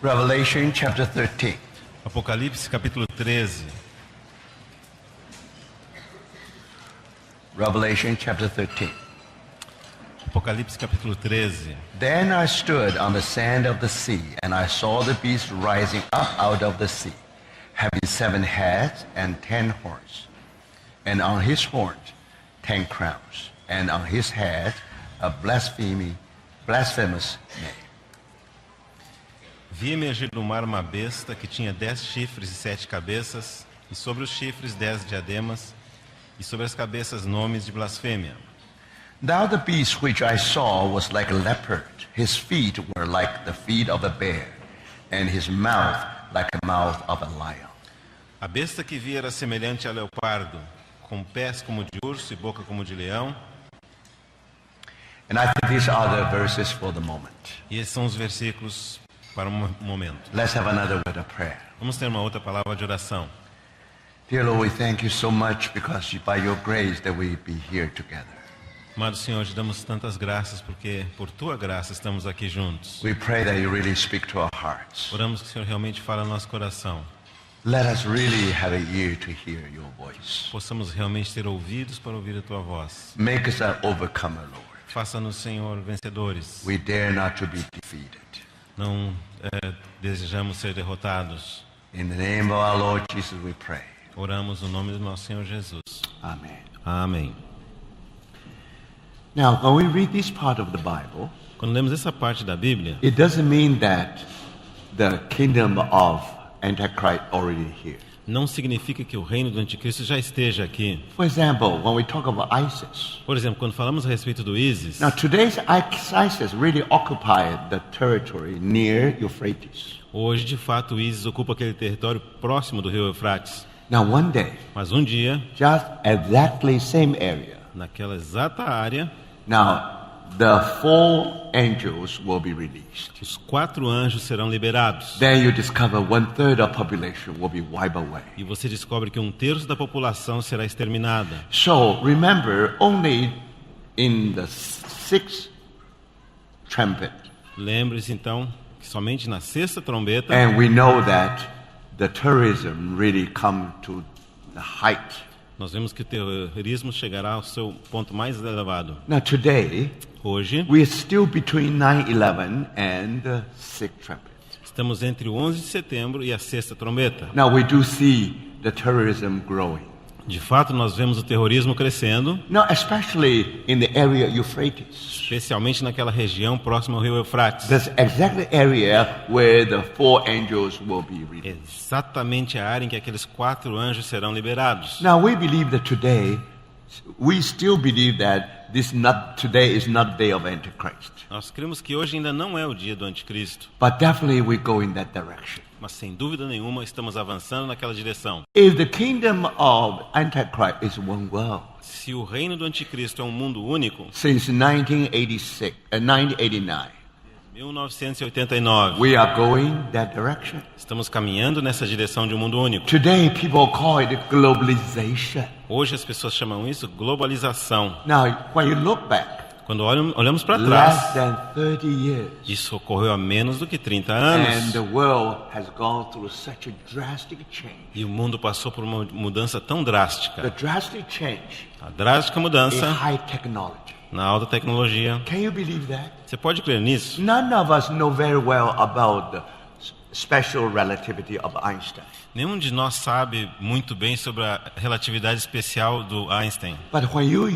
Revelation chapter 13. Apocalipse capítulo 13. Revelation chapter 13. Apocalipse capítulo 13. Then I stood on the sand of the sea, and I saw the beast rising up out of the sea, having 7 heads and 10 horns, and on his horns 10 crowns, and on his head a blasphemous name. Vi emergir do mar uma besta que tinha 10 chifres e 7 cabeças, e sobre os chifres 10 diademas, e sobre as cabeças nomes de blasfêmia. Now the beast which I saw was like a leopard. His feet were like the feet of a bear, and his mouth like the mouth of a lion. A besta que vi era semelhante a leopardo, com pés como de urso e boca como de leão. And I think these are the verses for the moment. E esses são os versículos para um momento. Let's have another word of prayer. Vamos ter uma outra palavra de oração. Dear Lord, we thank you so much because by your grace that we be here together. Amado Senhor, te damos tantas graças porque por tua graça estamos aqui juntos. We pray that you really speak to our hearts. Oramos que o Senhor realmente fale ao nosso coração. Let us really have an ear to hear your voice. Possamos realmente ter ouvidos para ouvir a tua voz. Make us an overcomer, Lord. Faça-nos, Senhor, vencedores. We dare not to be defeated. Não desejamos ser derrotados. In the name of our Lord Jesus we pray. Oramos no nome do nosso Senhor Jesus. Amen. Amém. Now, when we read this part of the Bible, Quando lemos essa parte da Bíblia, it doesn't mean that the kingdom of Antichrist already here. não significa que o reino do anticristo já esteja aqui. For example, when we talk about ISIS, Por exemplo, quando falamos a respeito do ISIS, now today's ISIS really occupied the territory near Euphrates. hoje de fato o ISIS ocupa aquele território próximo do rio Eufrates. Now one day, Mas um dia, just exactly same area, naquela exata área, now the 4 angels will be released. os 4 anjos serão liberados. Then you discover 1/3 of population will be wiped away. E você descobre que 1/3 da população será exterminada. So remember, only in the 6th trumpet, Lembre-se então que somente na 6ª trombeta, and we know that the terrorism really come to the height. nós vemos que o terrorismo chegará ao seu ponto mais elevado. Now today, Hoje, we are still between 9/11 and the 6th trumpet. estamos entre o 11 de setembro e a 6ª trombeta. Now we do see the terrorism growing. De fato, nós vemos o terrorismo crescendo, Now especially in the area Euphrates. especialmente naquela região próxima ao rio Eufrates. That's exactly the area where the 4 angels will be released. Exatamente a área em que aqueles 4 anjos serão liberados. Now we believe that today, we still believe that today is not the day of Antichrist. Nós cremos que hoje ainda não é o dia do anticristo, But definitely we go in that direction. mas sem dúvida nenhuma estamos avançando naquela direção. If the kingdom of Antichrist is one world, Se o reino do anticristo é um mundo único, since 1989, 1989, we are going that direction. estamos caminhando nessa direção de um mundo único. Today people call it globalization. Hoje as pessoas chamam isso globalização. Now, when you look back, Quando olhamos para less trás, than 30 years, isso ocorreu há menos do que 30 and anos. the world has gone through such a drastic change. E o mundo passou por uma mudança tão The drástica. drastic change A drástica is mudança high technology. na alta tecnologia. Can you believe that? Você pode crer nisso? None of us know very well about the special relativity of Einstein. Nenhum de nós sabe muito bem sobre a relatividade especial do Einstein. But when you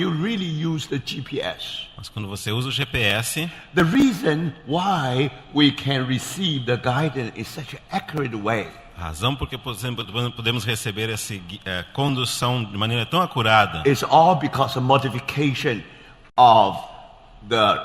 really use the GPS, Mas quando você usa o GPS, the reason why we can receive the guidance in such an accurate way a razão por que podemos receber essa condução de maneira tão acurada is all because of modification of the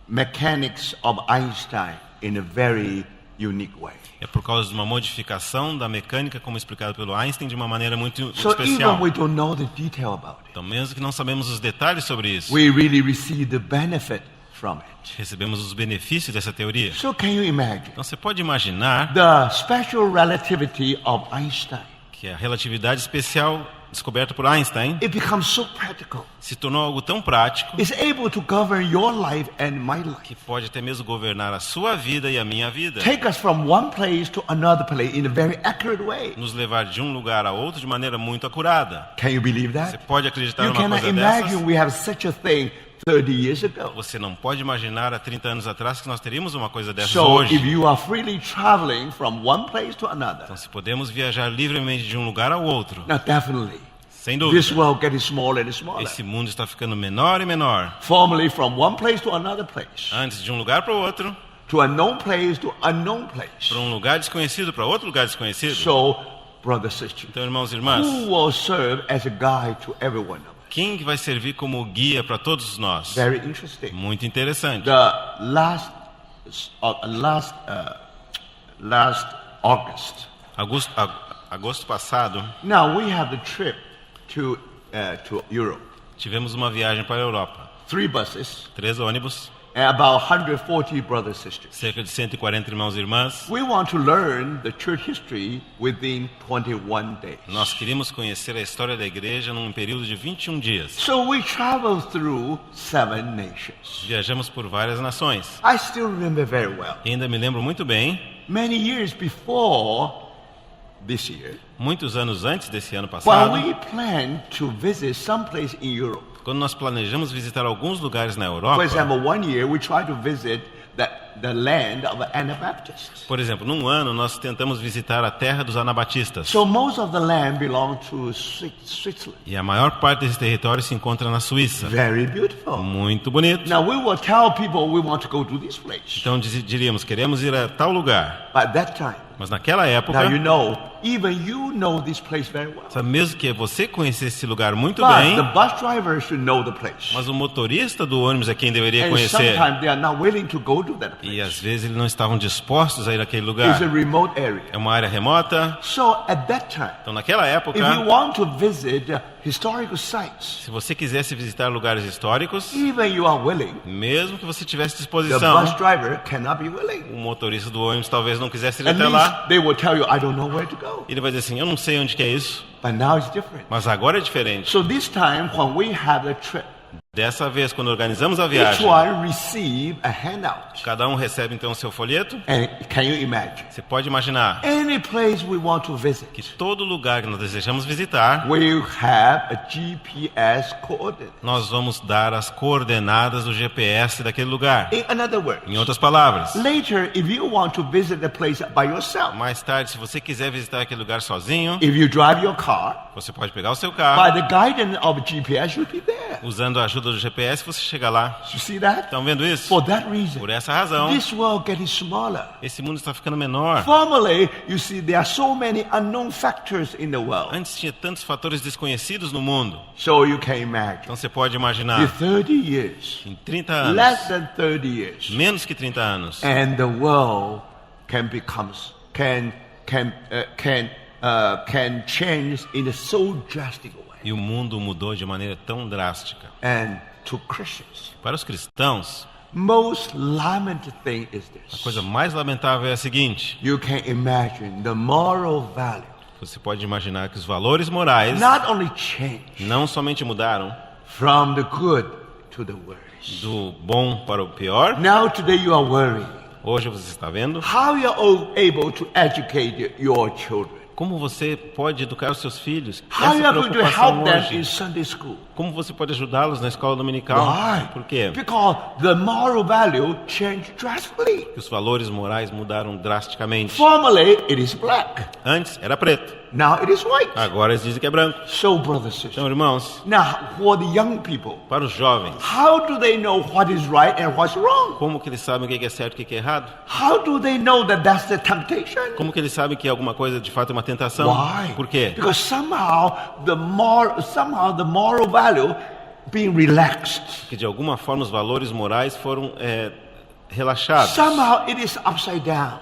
mechanics of Einstein in a very unique way. é por causa de uma modificação da mecânica, como explicado pelo Einstein, de uma maneira muito So especial. even we don't know the detail about it, Então, mesmo que não sabemos os detalhes sobre isso, we really receive the benefit from it. recebemos os benefícios dessa teoria. So can you imagine Então, você pode imaginar the special relativity of Einstein? que é a relatividade especial descoberta por Einstein, it becomes so practical. se tornou algo tão prático It's able to govern your life and my life. que pode até mesmo governar a sua vida e a minha vida. Take us from one place to another place in a very accurate way. Nos levar de um lugar a outro de maneira muito acurada. Can you believe Você that? pode acreditar You numa cannot coisa imagine dessas? we have such a thing 30 years ago. Você não pode imaginar há 30 anos atrás que nós teríamos uma coisa dessas So if hoje. you are freely traveling from one place to another, Então, se podemos viajar livremente de um lugar ao outro, now definitely sem this dúvida, world getting smaller and smaller. esse mundo está ficando menor e menor. Formerly from one place to another place, Antes de um lugar para o outro, to a known place to unknown place. para um lugar desconhecido para outro lugar desconhecido. So, brothers and sisters, Então, irmãos e irmãs, who will serve as a guide to every one of us? quem que vai servir como guia para todos nós? Very interesting. Muito interessante. The last August. Agosto passado, Now we have the trip to Europe. tivemos uma viagem para a Europa. 3 buses 3 ônibus, and about 140 brothers and sisters. cerca de 140 irmãos e irmãs. We want to learn the church history within 21 days. Nós queríamos conhecer a história da igreja num período de 21 dias. So we traveled through 7 nations. Viajamos por várias nações. I still remember very well. E ainda me lembro muito bem, Many years before this year, muitos anos antes desse ano while passado, we planned to visit some place in Europe. quando nós planejamos visitar alguns lugares na For Europa, example, one year we tried to visit the land of the Anabaptists. por exemplo, num ano nós tentamos visitar a terra dos anabatistas. So most of the land belonged to Switzerland. E a maior parte desse território se encontra na Suíça. Very beautiful. Muito bonito. Now we will tell people we want to go to this place. Então diríamos, queremos ir a tal lugar. But at that time, Mas naquela época, now you know, even you know this place very well. sabe, mesmo que você conhecesse esse lugar muito But bem, the bus driver should know the place. mas o motorista do ônibus é quem deveria And conhecer. sometimes they are not willing to go to that place. E às vezes eles não estavam dispostos a ir àquele It's lugar. a remote area. É uma área remota. So at that time, Então naquela época, if you want to visit historical sites, se você quisesse visitar lugares históricos, even you are willing, mesmo que você tivesse the disposição, bus driver cannot be willing. o motorista do ônibus talvez não quisesse ir At até lá. least they will tell you, I don't know where to go. Ele vai dizer assim, eu não sei onde que é isso, But now it's different. mas agora é diferente. So this time, when we have the trip, Dessa vez, quando organizamos a each viagem, one receive a handout. cada um recebe então o seu folheto. And can you imagine? Você pode imaginar Any place we want to visit, que todo lugar que nós desejamos visitar, we have a GPS coordinate. nós vamos dar as coordenadas do GPS daquele lugar. In another word, Em outras palavras, later, if you want to visit the place by yourself, mais tarde, se você quiser visitar aquele lugar sozinho, if you drive your car, você pode pegar o seu by carro, the guidance of GPS, you'll be there. usando a ajuda do GPS, você chega lá. You see that? Estão vendo isso? For that reason, Por essa razão, this world getting smaller. esse mundo está ficando menor. Formerly, you see, there are so many unknown factors in the world. Antes tinha tantos fatores desconhecidos no mundo. So you can imagine. Então você pode In imaginar, 30 years, em 30 anos, less than 30 years, menos que 30 anos, and the world can change in a so drastic way. e o mundo mudou de maneira tão drástica. And to Christians, Para os cristãos, most lamented thing is a this. coisa mais lamentável é a seguinte: You can imagine the moral value você pode imaginar que os valores morais not only change não somente mudaram from the good to the worse. do bom para o pior. Now today you are worried. Hoje você está vendo How you are able to educate your children? como você pode educar os seus filhos. How you Essa are going to preocupação help them in hoje. Sunday school? Como você pode ajudá-los na escola dominical? Why? Por quê? Because the moral value changed drastically. Porque os valores morais mudaram drasticamente. Formerly, it is black. Antes era preto, Now it is white. agora eles dizem que é branco. So, brothers and sisters, Então, irmãos, now for the young people, para os jovens, how do they know what is right and what's wrong? como que eles sabem o que é certo e o que é errado? How do they know that that's the temptation? Como que eles sabem que alguma coisa de fato é uma tentação? Why? Por quê? Because somehow the moral value being relaxed. Porque de alguma forma os valores morais foram relaxados. Somehow it is upside down.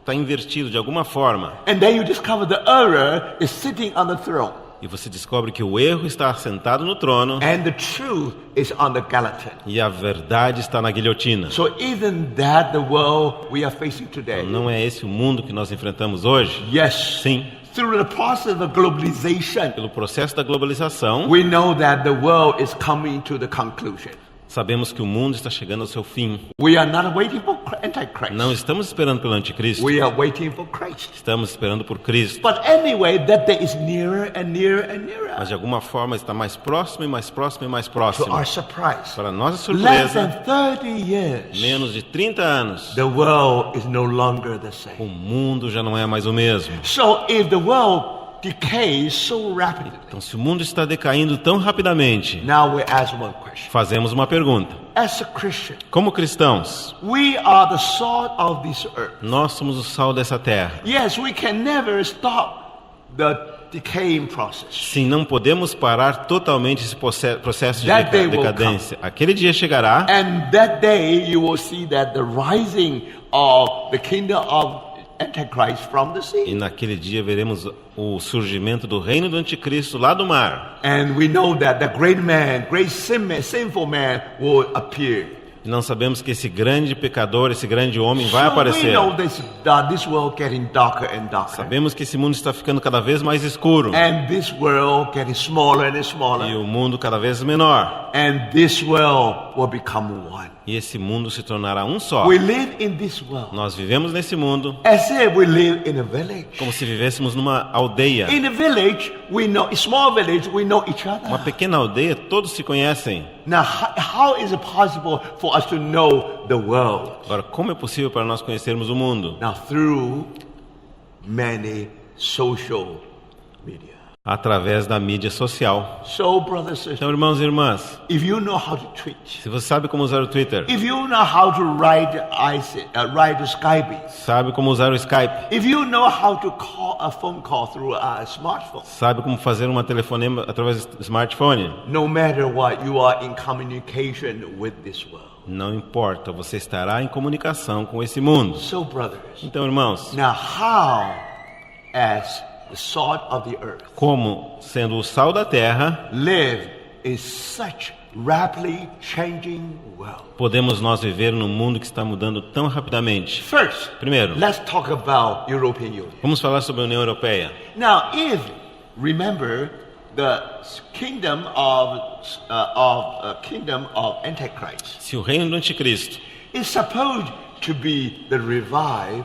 Está invertido de alguma forma. And then you discover the error is sitting on the throne. E você descobre que o erro está sentado no trono And the truth is on the guillotine. e a verdade está na guilhotina. So isn't that the world we are facing today? Não é esse o mundo que nós enfrentamos hoje? Yes. Sim. Through the process of globalization, Pelo processo da globalização, we know that the world is coming to the conclusion. sabemos que o mundo está chegando ao seu fim. We are not waiting for Antichrist. Não estamos esperando pelo anticristo, We are waiting for Christ. estamos esperando por Cristo. But anyway, that day is nearer and nearer and nearer. Mas de alguma forma está mais próximo e mais próximo e mais To próximo. our surprise, Para nossa less than surpresa, 30 years, menos de 30 anos, the world is no longer the o same. mundo já não é mais o mesmo. So if the world decays so rapidly, Então, se o mundo está decaindo tão rapidamente, now we ask one question. fazemos uma pergunta. As a Christian, Como cristãos, we are the salt of this earth. nós somos o sal dessa terra. Yes, we can never stop the decaying process. Sim, não podemos parar totalmente esse processo de That day will decadência. Aquele dia chegará And that day you will see that the rising of the kingdom of Antichrist from the e sea. naquele dia veremos o surgimento do reino do anticristo lá do mar. And we know that the great man, great sinful man will appear. E não sabemos que esse grande pecador, esse grande homem vai So we aparecer. know this world getting darker and darker. Sabemos que esse mundo está ficando cada vez mais escuro And this world getting smaller and e smaller. o mundo cada vez menor. And this world will become one. E esse mundo se tornará um só. We live in this world Nós vivemos nesse mundo as if we live in a village. como se vivêssemos numa aldeia. In a village, we know, a small village, we know each Uma other. pequena aldeia, todos se conhecem. Now, how is it possible for us to know the world? Agora, como é possível para nós conhecermos o mundo? Now, through many social media. Através da mídia social. So, brothers and sisters, Então, irmãos e irmãs, if you know how to tweet, se você sabe como usar o Twitter, if you know how to write Skype, sabe como usar o Skype, if you know how to call a phone call through a smartphone, sabe como fazer uma telefonema através do smartphone, no matter what, you are in communication with this world. não importa, você estará em comunicação com esse mundo. So, brothers, Então, irmãos, now how, as the salt of the earth, como sendo o sal da terra, live in such rapidly changing world? podemos nós viver num mundo que está mudando tão rapidamente? First, Primeiro, let's talk about European Union. vamos falar sobre a União Europeia. Now, if remember the kingdom of Antichrist Se o reino do anticristo is supposed to be the revived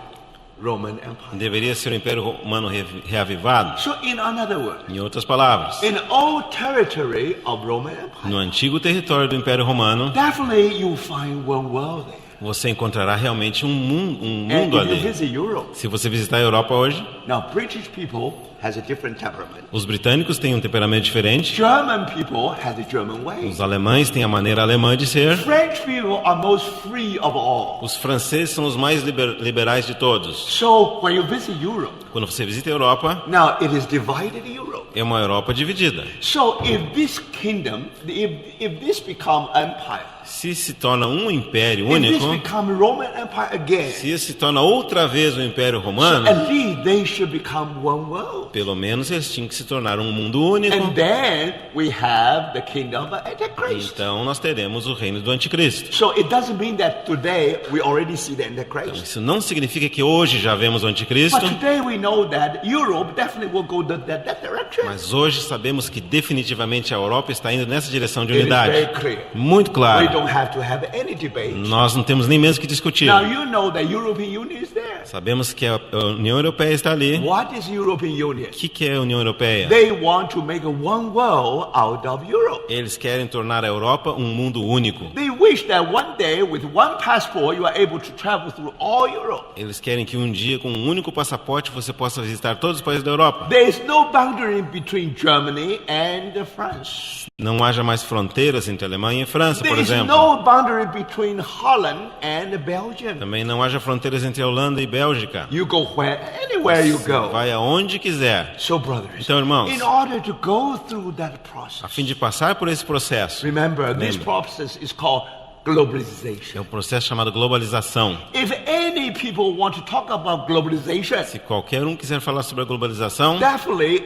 Roman Empire. deveria ser o Império Romano reavivado, So, in another word, em outras palavras, in old territory of Roman Empire, no antigo território do Império Romano, definitely you'll find one world there. você encontrará realmente um mundo And if you ali. visit Europe, Se você visitar a Europa hoje, now British people has a different temperament. os britânicos têm um temperamento diferente, German people has a German way. os alemães têm a maneira alemã de ser, French people are most free of all. os franceses são os mais liberais de todos. So when you visit Europe, Quando você visita a Europa, now it is divided Europe. é uma Europa dividida. So if this kingdom, if this become empire, Se torna um império if this único, become Roman Empire again, se se torna outra vez o Império Romano, at least they should become one world. pelo menos eles tinham que se tornar um mundo único. And then we have the kingdom of Antichrist. Então nós teremos o reino do anticristo. So it doesn't mean that today we already see the Antichrist. Isso não significa que hoje já vemos o anticristo, But today we know that Europe definitely will go that direction. mas hoje sabemos que definitivamente a Europa está indo nessa direção de It is unidade. very clear. Muito We claro. don't have to have any debate. Nós não temos nem mesmo que discutir. Now you know that European Union is there. Sabemos que a União Europeia está ali. What is European Union? O que é a União Europeia? They want to make a one world out of Europe. Eles querem tornar a Europa um mundo único. They wish that one day with one passport you are able to travel through all Europe. Eles querem que um dia, com um único passaporte, você possa visitar todos os países da Europa. There is no boundary between Germany and France. Não haja mais fronteiras entre Alemanha e França, por There is exemplo. no boundary between Holland and Belgium. Também não haja fronteiras entre a Holanda e Bélgica. You go anywhere you go. Vai aonde quiser. So brothers, Então, irmãos, in order to go through that a process, fim de passar por esse processo, remember this Lembre. process is called é globalization. um processo chamado globalização. If any people want to talk about globalization, Se qualquer um quiser falar sobre a globalização, definitely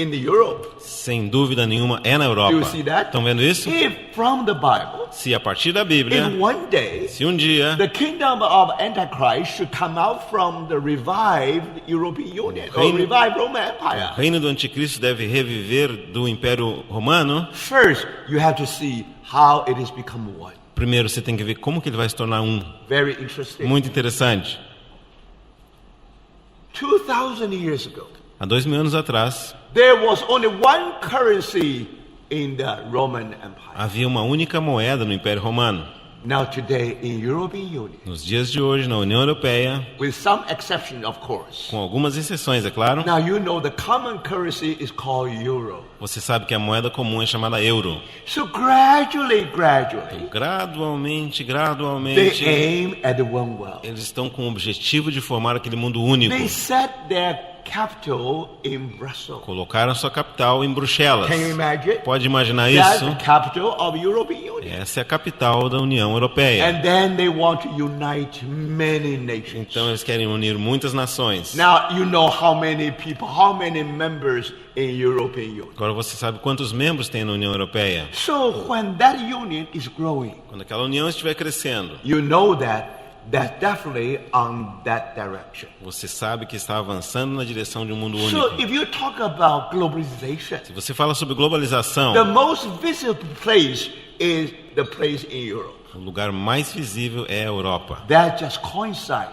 in the Europe. Sem dúvida nenhuma, é na Do Europa. you see that? Estão vendo isso? If from the Bible, Se a partir da Bíblia, if one day se um dia the kingdom of Antichrist should come out from the revived European Union or Reino- revived Roman o Empire, reino do anticristo deve reviver do Império Romano, first you have to see how it has become one. primeiro você tem que ver como que ele vai se tornar um. Very interesting. Muito interessante. 2,000 years ago, Há 2000 anos atrás, there was only one currency in the Roman Empire. havia uma única moeda no Império Romano. Now today in European Union, Nos dias de hoje, na União Europeia, with some exception of course. com algumas exceções, é claro, Now you know the common currency is called euro. você sabe que a moeda comum é chamada euro. So gradually, Gradualmente, they aim at the one world. eles estão com o objetivo de formar aquele mundo único. They set their capital in Brussels. Colocaram sua capital em Bruxelas. Can you imagine? Pode imaginar That's isso? the capital of European Union. Essa é a capital da União Europeia. And then they want to unite many nations. Então eles querem unir muitas nações. Now you know how many people, how many members in European Union. Agora você sabe quantos membros tem na União Europeia. So when that union is growing, Quando aquela união estiver crescendo, you know that that's definitely on that direction. você sabe que está avançando na direção de um mundo So único. if you talk about globalization, Se você fala sobre globalização, the most visible place is the place in Europe. o lugar mais visível é a Europa. That just coincides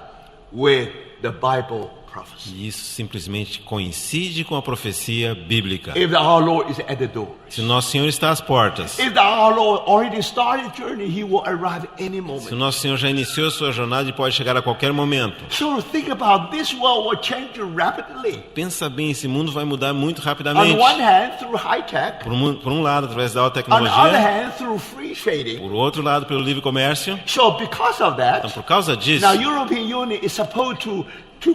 with the Bible prophecy. E isso simplesmente coincide com a profecia bíblica. If our Lord is at the door, Se o Nosso Senhor está às portas, if our Lord already started journey, He will arrive any se o moment. Nosso Senhor já iniciou sua jornada e pode chegar a qualquer momento. So think about this world will change rapidly. Pensa bem, esse mundo vai mudar muito On rapidamente. one hand, through high tech. Por um lado, através da alta On the other tecnologia, hand, through free trading. por outro lado, pelo livre comércio. So because of Então, that, por causa disso, now European Union is supposed to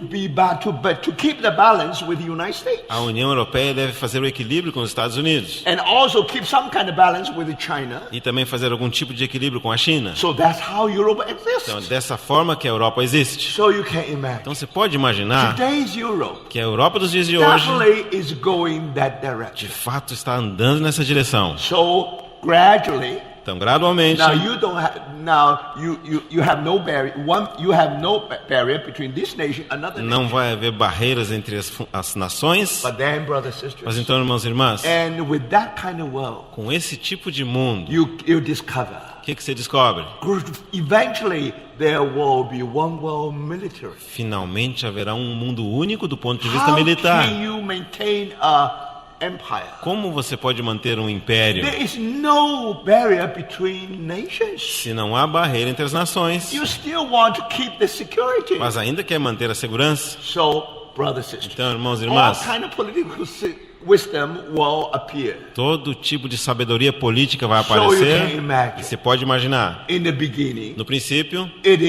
be back to keep the balance with the United States, a União Europeia deve fazer o equilíbrio com os Estados Unidos and also keep some kind of balance with China. e também fazer algum tipo de equilíbrio com a China. So that's how Europe Então, é exists. dessa forma que a Europa existe. So you can imagine. Então, você pode imaginar Today's Europe que a Europa dos dias de hoje, definitely is going that de direction. fato, está andando nessa direção. So gradually, Então, gradualmente, now you don't have now you have no barrier. You have no barrier between this nation and another não nation. vai haver barreiras entre as nações. But then, brothers and Mas sisters, então, irmãos e irmãs, and with that kind of world, com esse tipo de mundo, you discover. o que você descobre? Eventually, there will be one world military. Finalmente haverá um mundo único do ponto de vista How militar. can you maintain a empire? Como você pode manter um império There is no barrier between nations. se não há barreira entre as nações, You still want to keep the security. mas ainda quer manter a segurança? So, brothers and sisters, Então, irmãos e all irmãs, kind of political wisdom will appear. todo tipo de sabedoria política vai So you can aparecer. imagine. E você pode imaginar, In the beginning, no princípio, it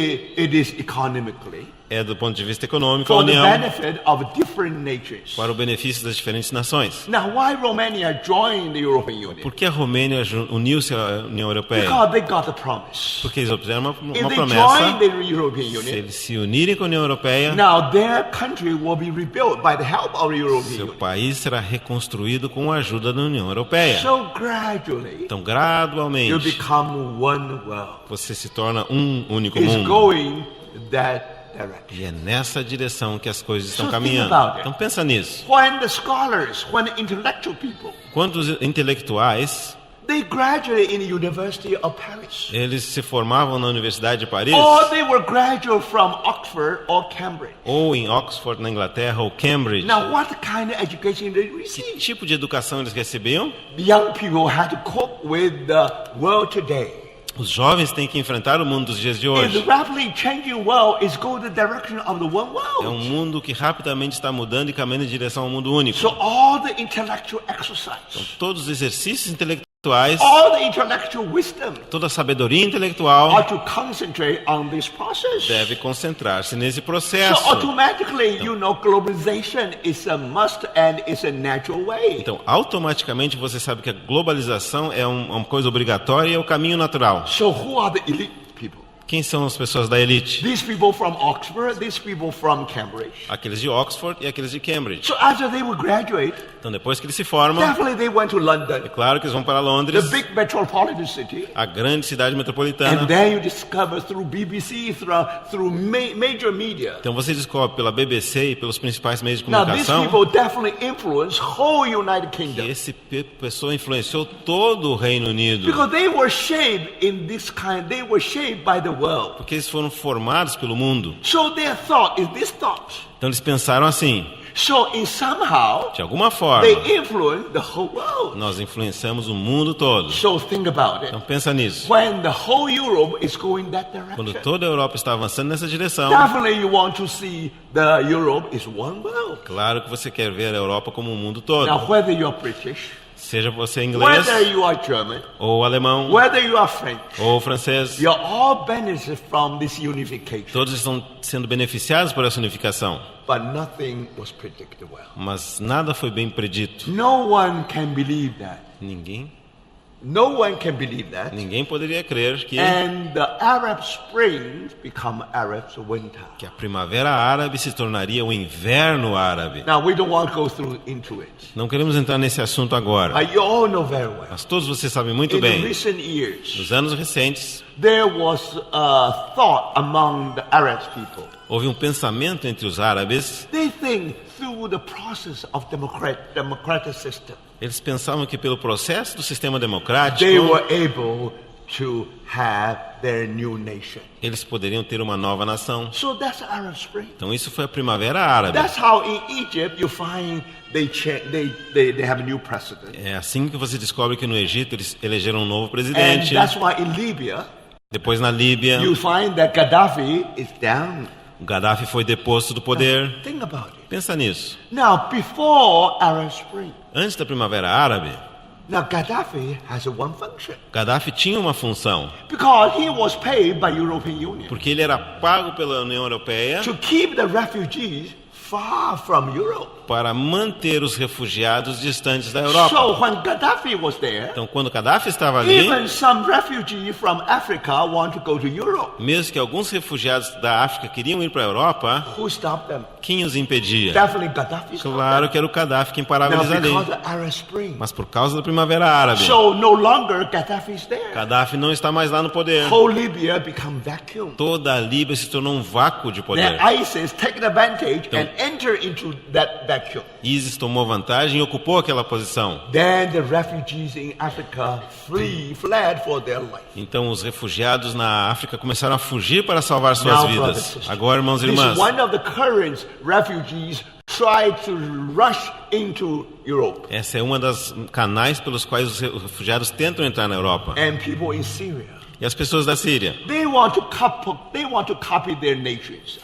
is economically é do ponto de vista econômico a for the união benefit of different nations. para o benefício das diferentes nações. Now, why Romania joined the European Union? Por que a Romênia uniu-se à União Europeia? Because they got the promise. Porque eles obtiveram uma If they promessa. join the European Se Union, eles se unirem com a União Europeia, now their country will be rebuilt by the help of the European seu Union. país será reconstruído com a ajuda da União Europeia. So gradually, Então, you gradualmente, become one world. você se torna um único It's mundo. going that direction. E é nessa direção que as coisas estão So think caminhando. about it. Então, pensa nisso. When the scholars, when the intellectual people, Quantos intelectuais, they graduated in the University of Paris, eles se formavam na Universidade de Paris, or they were graduate from Oxford or Cambridge. ou em Oxford, na Inglaterra, ou Cambridge. Now, what kind of education they Que received? tipo de educação eles recebiam? The young people had to cope with the world today. Os jovens têm que enfrentar o mundo dos dias de And the hoje. rapidly changing world is going the direction of the one É um world. mundo que rapidamente está mudando e caminhando em direção ao mundo único. So all the intellectual exercise, Todos os exercícios intelectuais, all the intellectual wisdom toda a sabedoria intelectual are to concentrate on this process. deve concentrar-se nesse So processo. automatically, globalization is a must and it's a natural way. Então, automaticamente você sabe que a globalização é uma coisa obrigatória e é o caminho natural. So who are the elite people? Quem são as pessoas da elite? These people from Oxford, these people from Cambridge. Aqueles de Oxford e aqueles de Cambridge. So after they would graduate, Então depois que eles se formam, definitely they went to London, é claro que eles vão para the Londres, big metropolitan city. a grande cidade And metropolitana. then you discover through BBC, through major media. Então você descobre pela BBC e pelos principais meios de Now these comunicação people definitely influence whole United que Kingdom. essa pessoa influenciou todo o Reino Unido. Because they were shaped in this kind, they were shaped by the world. Porque eles foram formados pelo mundo. So their thought is this thought. Então eles pensaram assim, So in somehow, de alguma forma, they influence the whole world. nós influenciamos o mundo todo. So think about it. Então pensa nisso. When the whole Europe is going that Quando direction, toda a Europa está avançando nessa direção, definitely you want to see the Europe is one world. claro que você quer ver a Europa como um mundo todo. Now whether you're British, Seja você inglês, whether you are German, ou alemão, whether you are French, ou francês, you're all benefit from this unification. todos estão sendo beneficiados por essa unificação. But nothing was predicted well. Mas nada foi bem predito. No one can believe that. No one can believe that. Ninguém poderia crer que And the Arab Spring become Arab's winter. a primavera árabe se tornaria o inverno árabe. Now we don't want to go through into it. Não queremos entrar nesse assunto agora, You all know very well. mas todos vocês sabem muito In the bem, recent years, nos anos recentes, there was a thought among the Arab people. houve um pensamento entre os árabes. They think through the process of democratic system, Eles pensavam que pelo processo do sistema they democrático, were able to have their new nation. eles poderiam ter uma nova nação. So that's the Arab Spring. Então isso foi a primavera árabe. That's how in Egypt you find they have a new president. É assim que você descobre que no Egito eles elegeram um novo And presidente. that's why in Libya Depois na Líbia, you find that Gaddafi is down. o Gaddafi foi deposto do poder. Think about it. Pensa nisso. Now before Arab Spring, Antes da primavera árabe, now Gaddafi has one function Gaddafi tinha uma função, because he was paid by European Union porque ele era pago pela União Europeia to keep the refugees far from Europe. para manter os refugiados distantes da Europa. So when Gaddafi was there, Então, quando Gaddafi estava ali, even some refugees from Africa want to go to Europe. mesmo que alguns refugiados da África queriam ir para a Europa, Who stopped them? quem os impedia? Definitely Gaddafi stopped Claro que era o Gaddafi quem parava them. eles Now ali. because of Arab Spring. Mas por causa da primavera árabe, So no longer Gaddafi is there. Gaddafi não está mais lá no poder. Whole Libya become vacuum. Toda a Líbia se tornou um vácuo de poder. Then ISIS take advantage and enter into that vacuum. ISIS tomou vantagem e ocupou aquela posição. Then the refugees in Africa fled for their life. Então os refugiados na África começaram a fugir para salvar suas Now, brothers and vidas. sisters, Agora, irmãos e this irmãs, is one of the current refugees try to rush into Europe. essa é uma das canais pelos quais os refugiados tentam entrar na Europa. And people in Syria, E as pessoas da Síria, they want to copy their neighbors.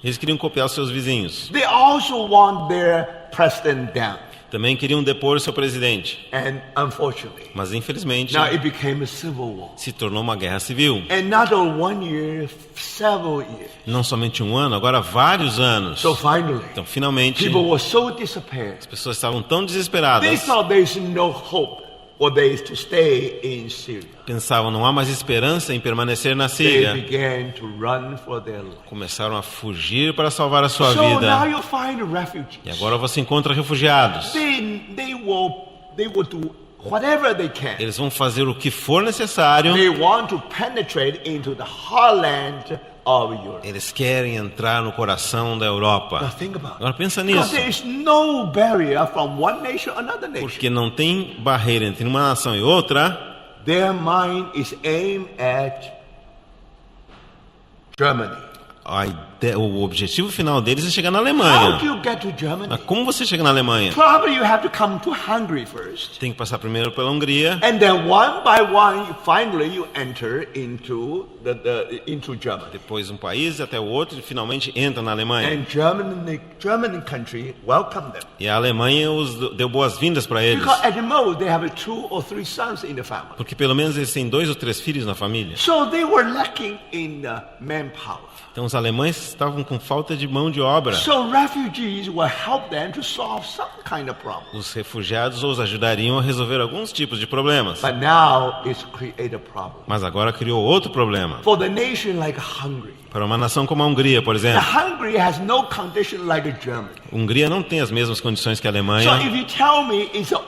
eles queriam copiar os seus vizinhos. They also want their president down. Também queriam depor o seu presidente. And unfortunately, Mas infelizmente now it became a civil war. se tornou uma guerra civil. And not only 1 year, several years. Não somente um ano, agora vários anos. So finally, Então finalmente people were so disappointed. as pessoas estavam tão They desesperadas, thought there is no hope for they to stay in Syria. pensavam não há mais esperança em permanecer na They Síria. began to run for their life. Começaram a fugir para salvar a sua So now vida. you find refugees. E agora você encontra refugiados. They will do whatever they can. Eles vão fazer o que for necessário. They want to penetrate into the heartland of Europe. Eles querem entrar no coração da Now Europa. think about it. Agora pensa Because nisso. there is no barrier from one nation to another nation. Porque não tem barreira entre uma nação e outra. Their mind is aimed at Germany. O objetivo final deles é chegar na How do Alemanha. you get to Germany? Mas como você chega na Alemanha? Probably you have to come to Hungary first. Tem que passar primeiro pela Hungria. And then one by one, finally you enter into into Germany. Depois um país até o outro e finalmente entra na Alemanha. And German country welcomed them. E a Alemanha deu boas-vindas para eles. Because at the most they have 2 or 3 sons in the family. Porque pelo menos eles têm 2 ou 3 filhos na família. So they were lacking in manpower. Então os alemães estavam com falta de mão de obra. So refugees will help them to solve some kind of problem. Os refugiados os ajudariam a resolver alguns tipos de problemas. But now it's created a problem. Mas agora criou outro problema. For the nation like Hungary. Para uma nação como a Hungria, por exemplo. Hungary has no condition like Germany. A Hungria não tem as mesmas condições que a Alemanha. So if you tell me it's an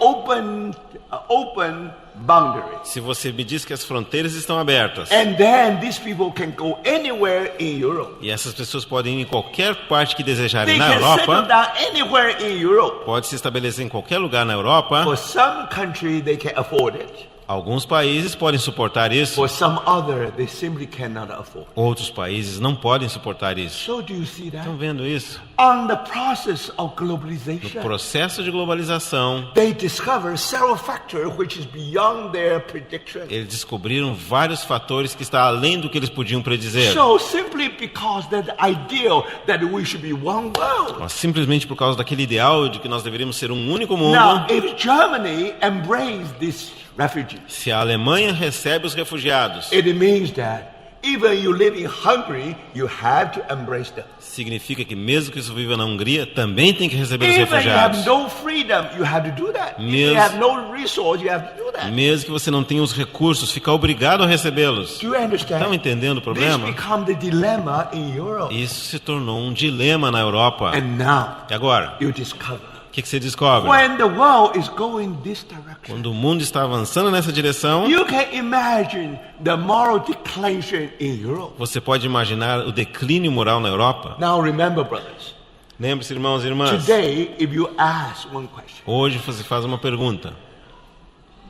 open boundary. Se você me diz que as fronteiras estão abertas. And then these people can go anywhere in Europe. E essas pessoas podem ir em qualquer parte que desejarem They na can settle Europa. down anywhere in Europe. Pode se estabelecer em qualquer lugar na Europa. For some country they can afford it. Alguns países podem suportar isso. For some other they simply cannot afford. Outros países não podem suportar isso. So do you see that? Estão vendo isso? On the process of No globalization, processo de globalização, they discover several factors which is beyond their prediction. eles descobriram vários fatores que estão além do que eles podiam predizer. So simply because that ideal that we should be one world. Mas simplesmente por causa daquele ideal de que nós deveríamos ser um único mundo. Now, if Germany embraces these refugees, Se a Alemanha recebe os refugiados, it means that even you live in Hungary, you have to embrace them. significa que mesmo que isso viva na Hungria, também tem que receber os Even you have refugiados. no freedom, you have to do that. If you Mesmo- have no resource, you have to do that. Mesmo que você não tenha os recursos, fica obrigado a recebê-los. Do you understand? Estão entendendo o This problema? become the dilemma in Europe. Isso se tornou um dilema na Europa. And now E agora? you discover O que você descobre? when the world is going this direction, Quando o mundo está avançando nessa direção, you can imagine the moral declension in Europe. você pode imaginar o declínio moral na Europa? Now remember, brothers, Lembre-se, irmãos e irmãs, today if you ask one question, hoje você faz uma pergunta.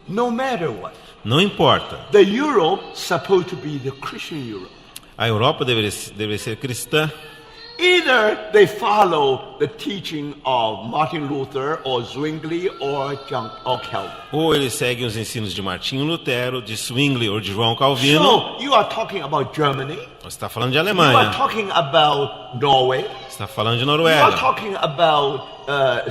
no matter what, Não importa. the Europe supposed to be the Christian Europe. A Europa deveria ser cristã. Either they follow the teaching of Martin Luther or Zwingli or John or Calvin. Ou eles seguem os ensinos de Martinho Lutero, de Zwingli ou de João Calvino. So you are talking about Germany. Você está falando de You are Alemanha. talking about Norway. Você está falando de You are Noruega. talking about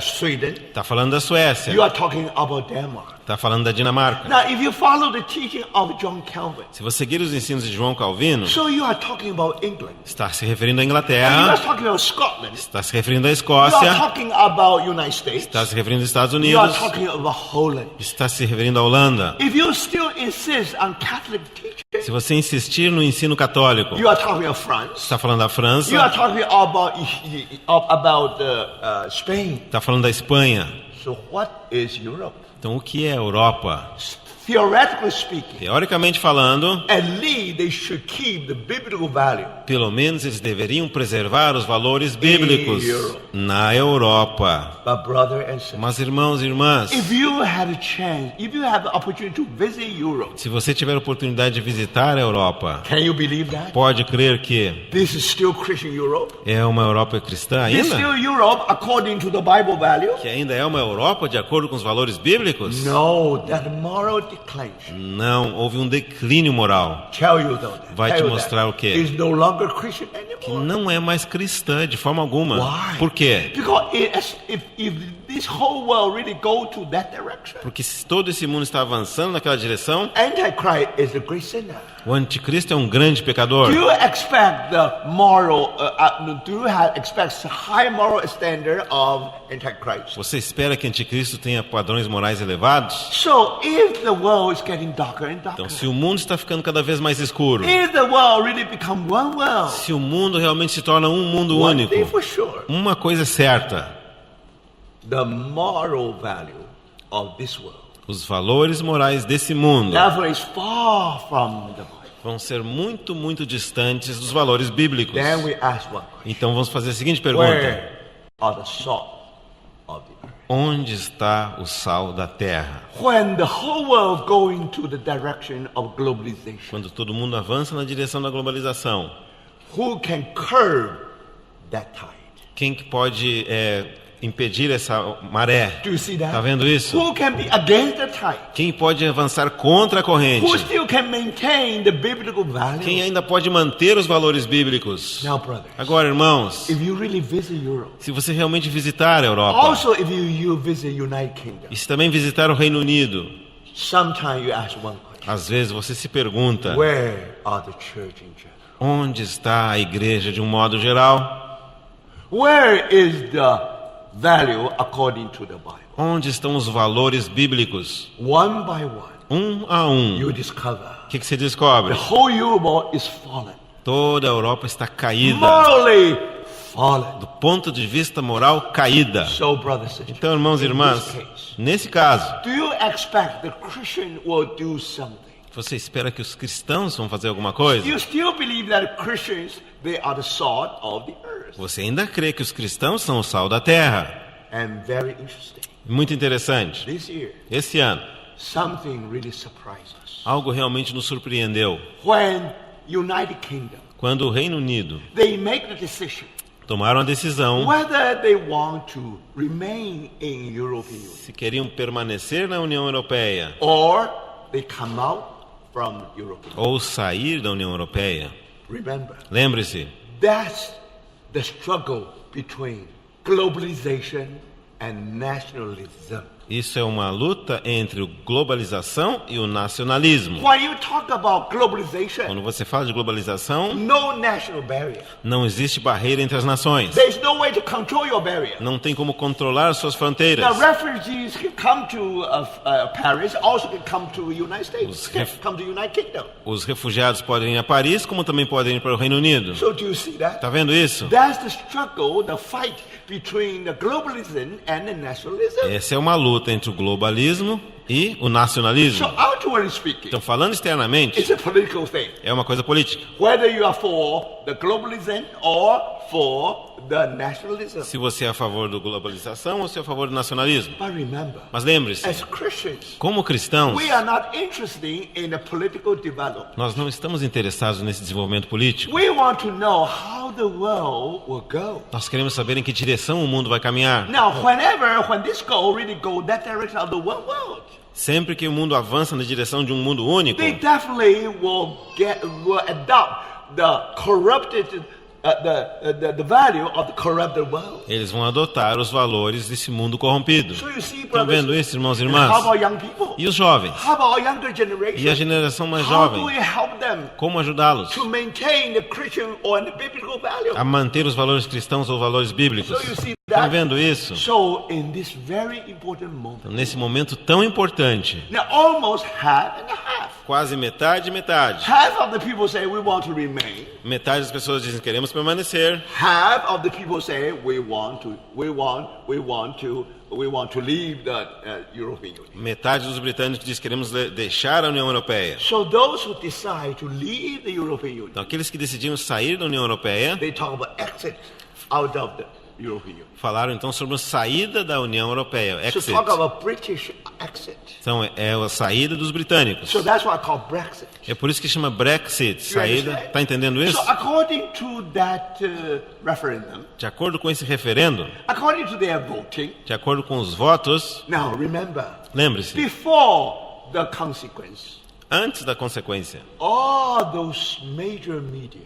Sweden. Está falando da Suécia. You are talking about Denmark. Está falando da Dinamarca. Now, if you follow the teaching of John Calvin, Se você seguir os ensinos de João Calvino, so you are talking about England. está se referindo à And you are Inglaterra, talking about Scotland. está se referindo à You are Escócia, talking about United States. está se referindo aos Estados You are Unidos, talking about Holland. está se referindo à Holanda. If you still insist on Catholic teaching, Se você insistir no ensino católico, you are talking about France. está falando da You are França, talking about Spain. está falando da Espanha. So what is Europe? Então, o que é a Europa? Theoretically speaking, Teoricamente falando, at least they should keep the biblical value. pelo menos eles deveriam preservar os valores bíblicos na Europa. But brother and sister, Mas, irmãos e irmãs, if you had a chance, if you have the opportunity to visit Europe, se você tiver a oportunidade de visitar a Europa, can you believe that? pode crer que This is still Christian Europe. é uma Europa cristã This is ainda? still Europe according to the Bible value. Que ainda é uma Europa de acordo com os valores bíblicos? No, that moral declension. Não, houve um declínio moral. Tell you though. Vai Tell te you mostrar that. o quê? Is no longer Christian anymore. Não é mais cristã de forma alguma. Why? Por quê? Because if this whole world really go to that direction, Porque se todo esse mundo está avançando naquela direção, Antichrist is a great sinner. o anticristo é um grande pecador. Do you expect the moral? Do you expect high moral standard of Antichrist? Você espera que o anticristo tenha padrões morais elevados? So if the world is getting darker and darker, Então, se o mundo está ficando cada vez mais escuro, if the world really become one world, se o mundo realmente se torna um mundo one único, thing for sure, uma coisa é certa: the moral value of this world os valores morais desse mundo therefore is far from the Bible. vão ser muito, muito distantes dos valores bíblicos. Then we ask one question: Então vamos fazer a seguinte pergunta: where are the salt of the earth? onde está o sal da terra? When the whole world going to the direction of globalization, Quando todo mundo avança na direção da globalização, who can curb that tide? quem que pode impedir essa maré? Do you see that? Tá vendo isso? Who can be against the tide? Quem pode avançar contra a corrente? Who still can maintain the biblical value? Quem ainda pode manter os valores bíblicos? Now, brothers, Agora, irmãos, if you really visit Europe, se você realmente visitar a Europa, also if you visit United Kingdom, e se também visitar o Reino Unido, sometimes you ask one question: às vezes você se pergunta: where are the church in Jerusalem? Onde está a igreja de um modo geral? Where is the value according to the Bible? Onde estão os valores bíblicos? One by one, Um a um. you discover O que se descobre? the whole Europe is fallen, Toda a Europa está caída. morally fallen. Do ponto de vista moral, caída. So, brothers and sisters, Então, irmãos e in irmãs, this case, nesse caso, do you expect the Christian will do something? você espera que os cristãos vão fazer alguma coisa? You still believe that Christians, they are the salt of the earth. Você ainda crê que os cristãos são o sal da terra? And very interesting, Muito interessante. this year, Esse ano, something really surprised us. algo realmente nos surpreendeu. When United Kingdom, Quando o Reino Unido they make the decision tomaram a decisão whether they want to remain in European Union se queriam permanecer na União Europeia or they come out from European Union. ou sair da União Europeia. Remember, Lembre-se, that's the struggle between globalization and nationalism. isso é uma luta entre a globalização e o nacionalismo. When you talk about globalization, Quando você fala de globalização, no national barrier. não existe barreira entre as nações. There's no way to control your barrier. Não tem como controlar suas Now, fronteiras. refugees can come to Paris, also can come to the United States, Os can ref- come to the United Kingdom. Os refugiados podem ir a Paris, como também podem ir para o Reino Unido. So do you see that? Tá vendo isso? That's the struggle, the fight between the globalism and the nationalism. Essa é uma luta entre o globalismo e o nacionalismo. So outwardly speaking, Então, falando externamente, it's a political thing. é uma coisa política. Whether you are for the globalism or for the nationalism. Se você é a favor da globalização ou se é a favor do nacionalismo. But remember, Mas lembre-se, as Christians, como cristãos, we are not interested in the political development. nós não estamos interessados nesse desenvolvimento político. We want to know how the world will go. Nós queremos saber em que direção o mundo vai caminhar. Now, when this goal really go that direction of the one world, Sempre que o mundo avança na direção de um mundo único, they definitely will adopt the corrupted, the value of the corrupted world. eles vão adotar os valores desse mundo corrompido. So you see, Estão brothers, vendo isso, irmãos e how irmãs? about young people? E os jovens? How about our younger E a generation? geração mais How do jovem? we help them Como ajudá-los to maintain the Christian or the biblical value? a manter os valores cristãos ou valores bíblicos? So you see Estão that? vendo isso? So in this very important moment, Nesse momento tão importante, now almost half and half. quase metade e metade. Half of the people say we want to remain. Metade das pessoas dizem queremos permanecer. Half of the people say we want to leave the European Union. Metade dos britânicos diz queremos deixar a União Europeia. So those who decide to leave the European Union, Então, aqueles que decidiram sair da União Europeia they talk about exit out of the European Union. falaram então sobre a saída da União Europeia, So exit. talk about British exit. Então, é a saída dos britânicos. So that's what I call Brexit. É por isso que chama Brexit, saída. understand? Tá entendendo isso? So according to that referendum, De acordo com esse referendo, according to their voting, de acordo com os votos, now remember, lembre-se, before the consequence, antes da consequência, all those major media,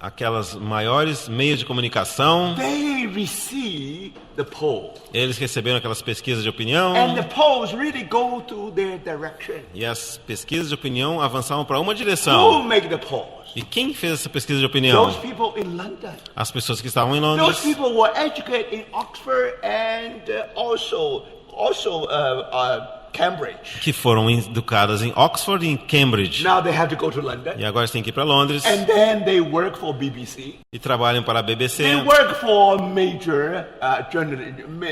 aquelas maiores meios de comunicação, they receive the poll. eles receberam aquelas pesquisas de opinião And the polls really go to their direction. e as pesquisas de opinião avançavam para uma Who direção. make the polls? E quem fez essa pesquisa de opinião? Those people in London. As pessoas que estavam em Those Londres, people were educated in Oxford and also Cambridge. que foram educadas em Oxford e em Cambridge. Now they have to go to London. E agora eles têm que ir para Londres And then they work for BBC. e trabalham para a BBC, They work for major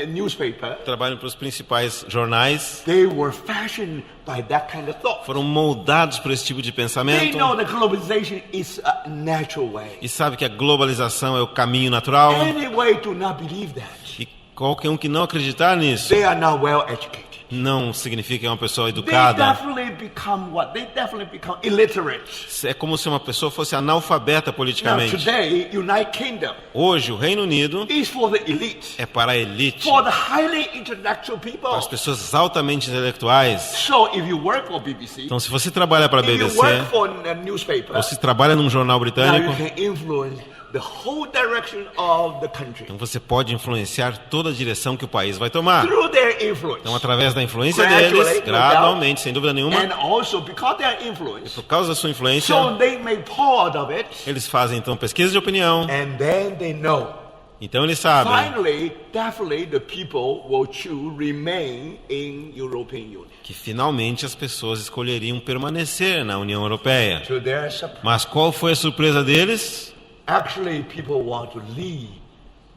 newspaper. trabalham para os principais jornais. They were fashioned by that kind of thought. Foram moldados por esse tipo de They pensamento know that globalization is a natural way. e sabe que a globalização é o caminho natural. Anyway, do not believe that. E qualquer um que não acreditar nisso They are not well educated. não significa que é uma pessoa They educada. definitely become what? They definitely become illiterate. É como se uma pessoa fosse analfabeta Now, politicamente. today, United Kingdom Hoje, o Reino Unido is for the elite, é para a elite, for the highly intellectual para people. as pessoas altamente intelectuais. So, if you work for BBC, Então, se você trabalha para a if you BBC work for a newspaper, ou se trabalha num jornal now you britânico, can influence the whole direction of the country Então você pode influenciar toda a direção que o país vai tomar. through their influence. Então, através da influência Gradually, deles, no gradualmente, sem dúvida nenhuma, And also because their influence, por causa da sua influência, so they make poll out of it, eles fazem então pesquisa de opinião. and then they know. Então eles sabem Finally, definitely the people will choose remain in European Union. que finalmente as pessoas escolheriam permanecer na União Europeia. To their surprise, Mas qual foi a surpresa deles? actually people want to leave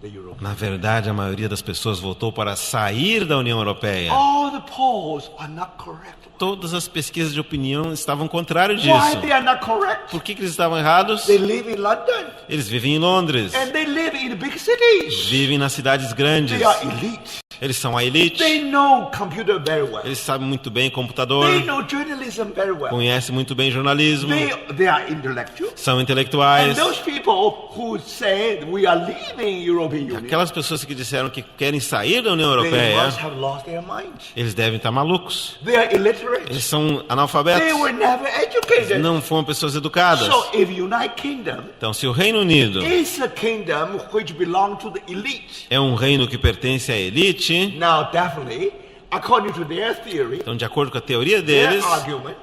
the European. Na verdade, a maioria das pessoas votou para sair da União Europeia. All the polls are not correct. Todas as pesquisas de opinião estavam contrário Why disso. they are not correct? Por que eles estavam errados? They live in London Eles vivem em Londres, and they live in big cities. vivem nas cidades grandes, They are elite. eles são a elite, They know computer very well. eles sabem muito bem computador, They know journalism very well. conhecem muito bem jornalismo, They are intellectual. são And intelectuais. those people who say we are leaving European Union, Aquelas pessoas que disseram que querem sair da União they Europeia, must have lost their mind. eles devem estar malucos. They are illiterate. Eles são They analfabetos, were never educated. não foram pessoas educadas. So if United Kingdom Então, se o Reino Unido is a kingdom which belongs to the elite, é um reino que pertence à elite, now definitely, according to their theory, então, de acordo com a teoria their deles, argument,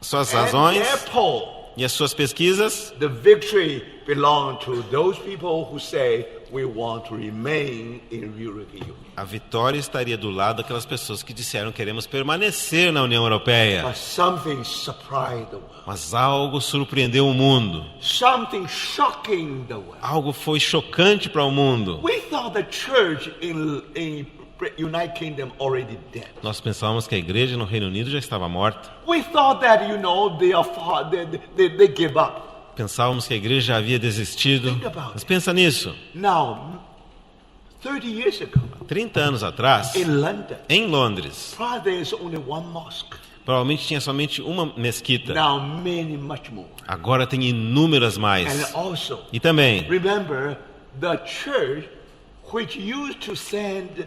suas and razões their poll, e as suas pesquisas, the victory belongs to those people who say we want to remain in European Union. a vitória estaria do lado daquelas pessoas que disseram queremos permanecer na União Europeia. But something surprised the world. Mas algo surpreendeu o mundo. Something shocking the world. Algo foi chocante para o mundo. We thought the church in United Kingdom already dead. Nós pensávamos que a igreja no Reino Unido já estava morta. We thought that they give up. Pensávamos que a igreja já havia desistido. Think about Mas it. pensa nisso. Now, 30 years ago, 30 anos atrás, in London, em Londres, probably there is only one mosque. provavelmente tinha somente uma mesquita. Now many, much more. Agora tem inúmeras And mais. also, E também, remember the church which used to send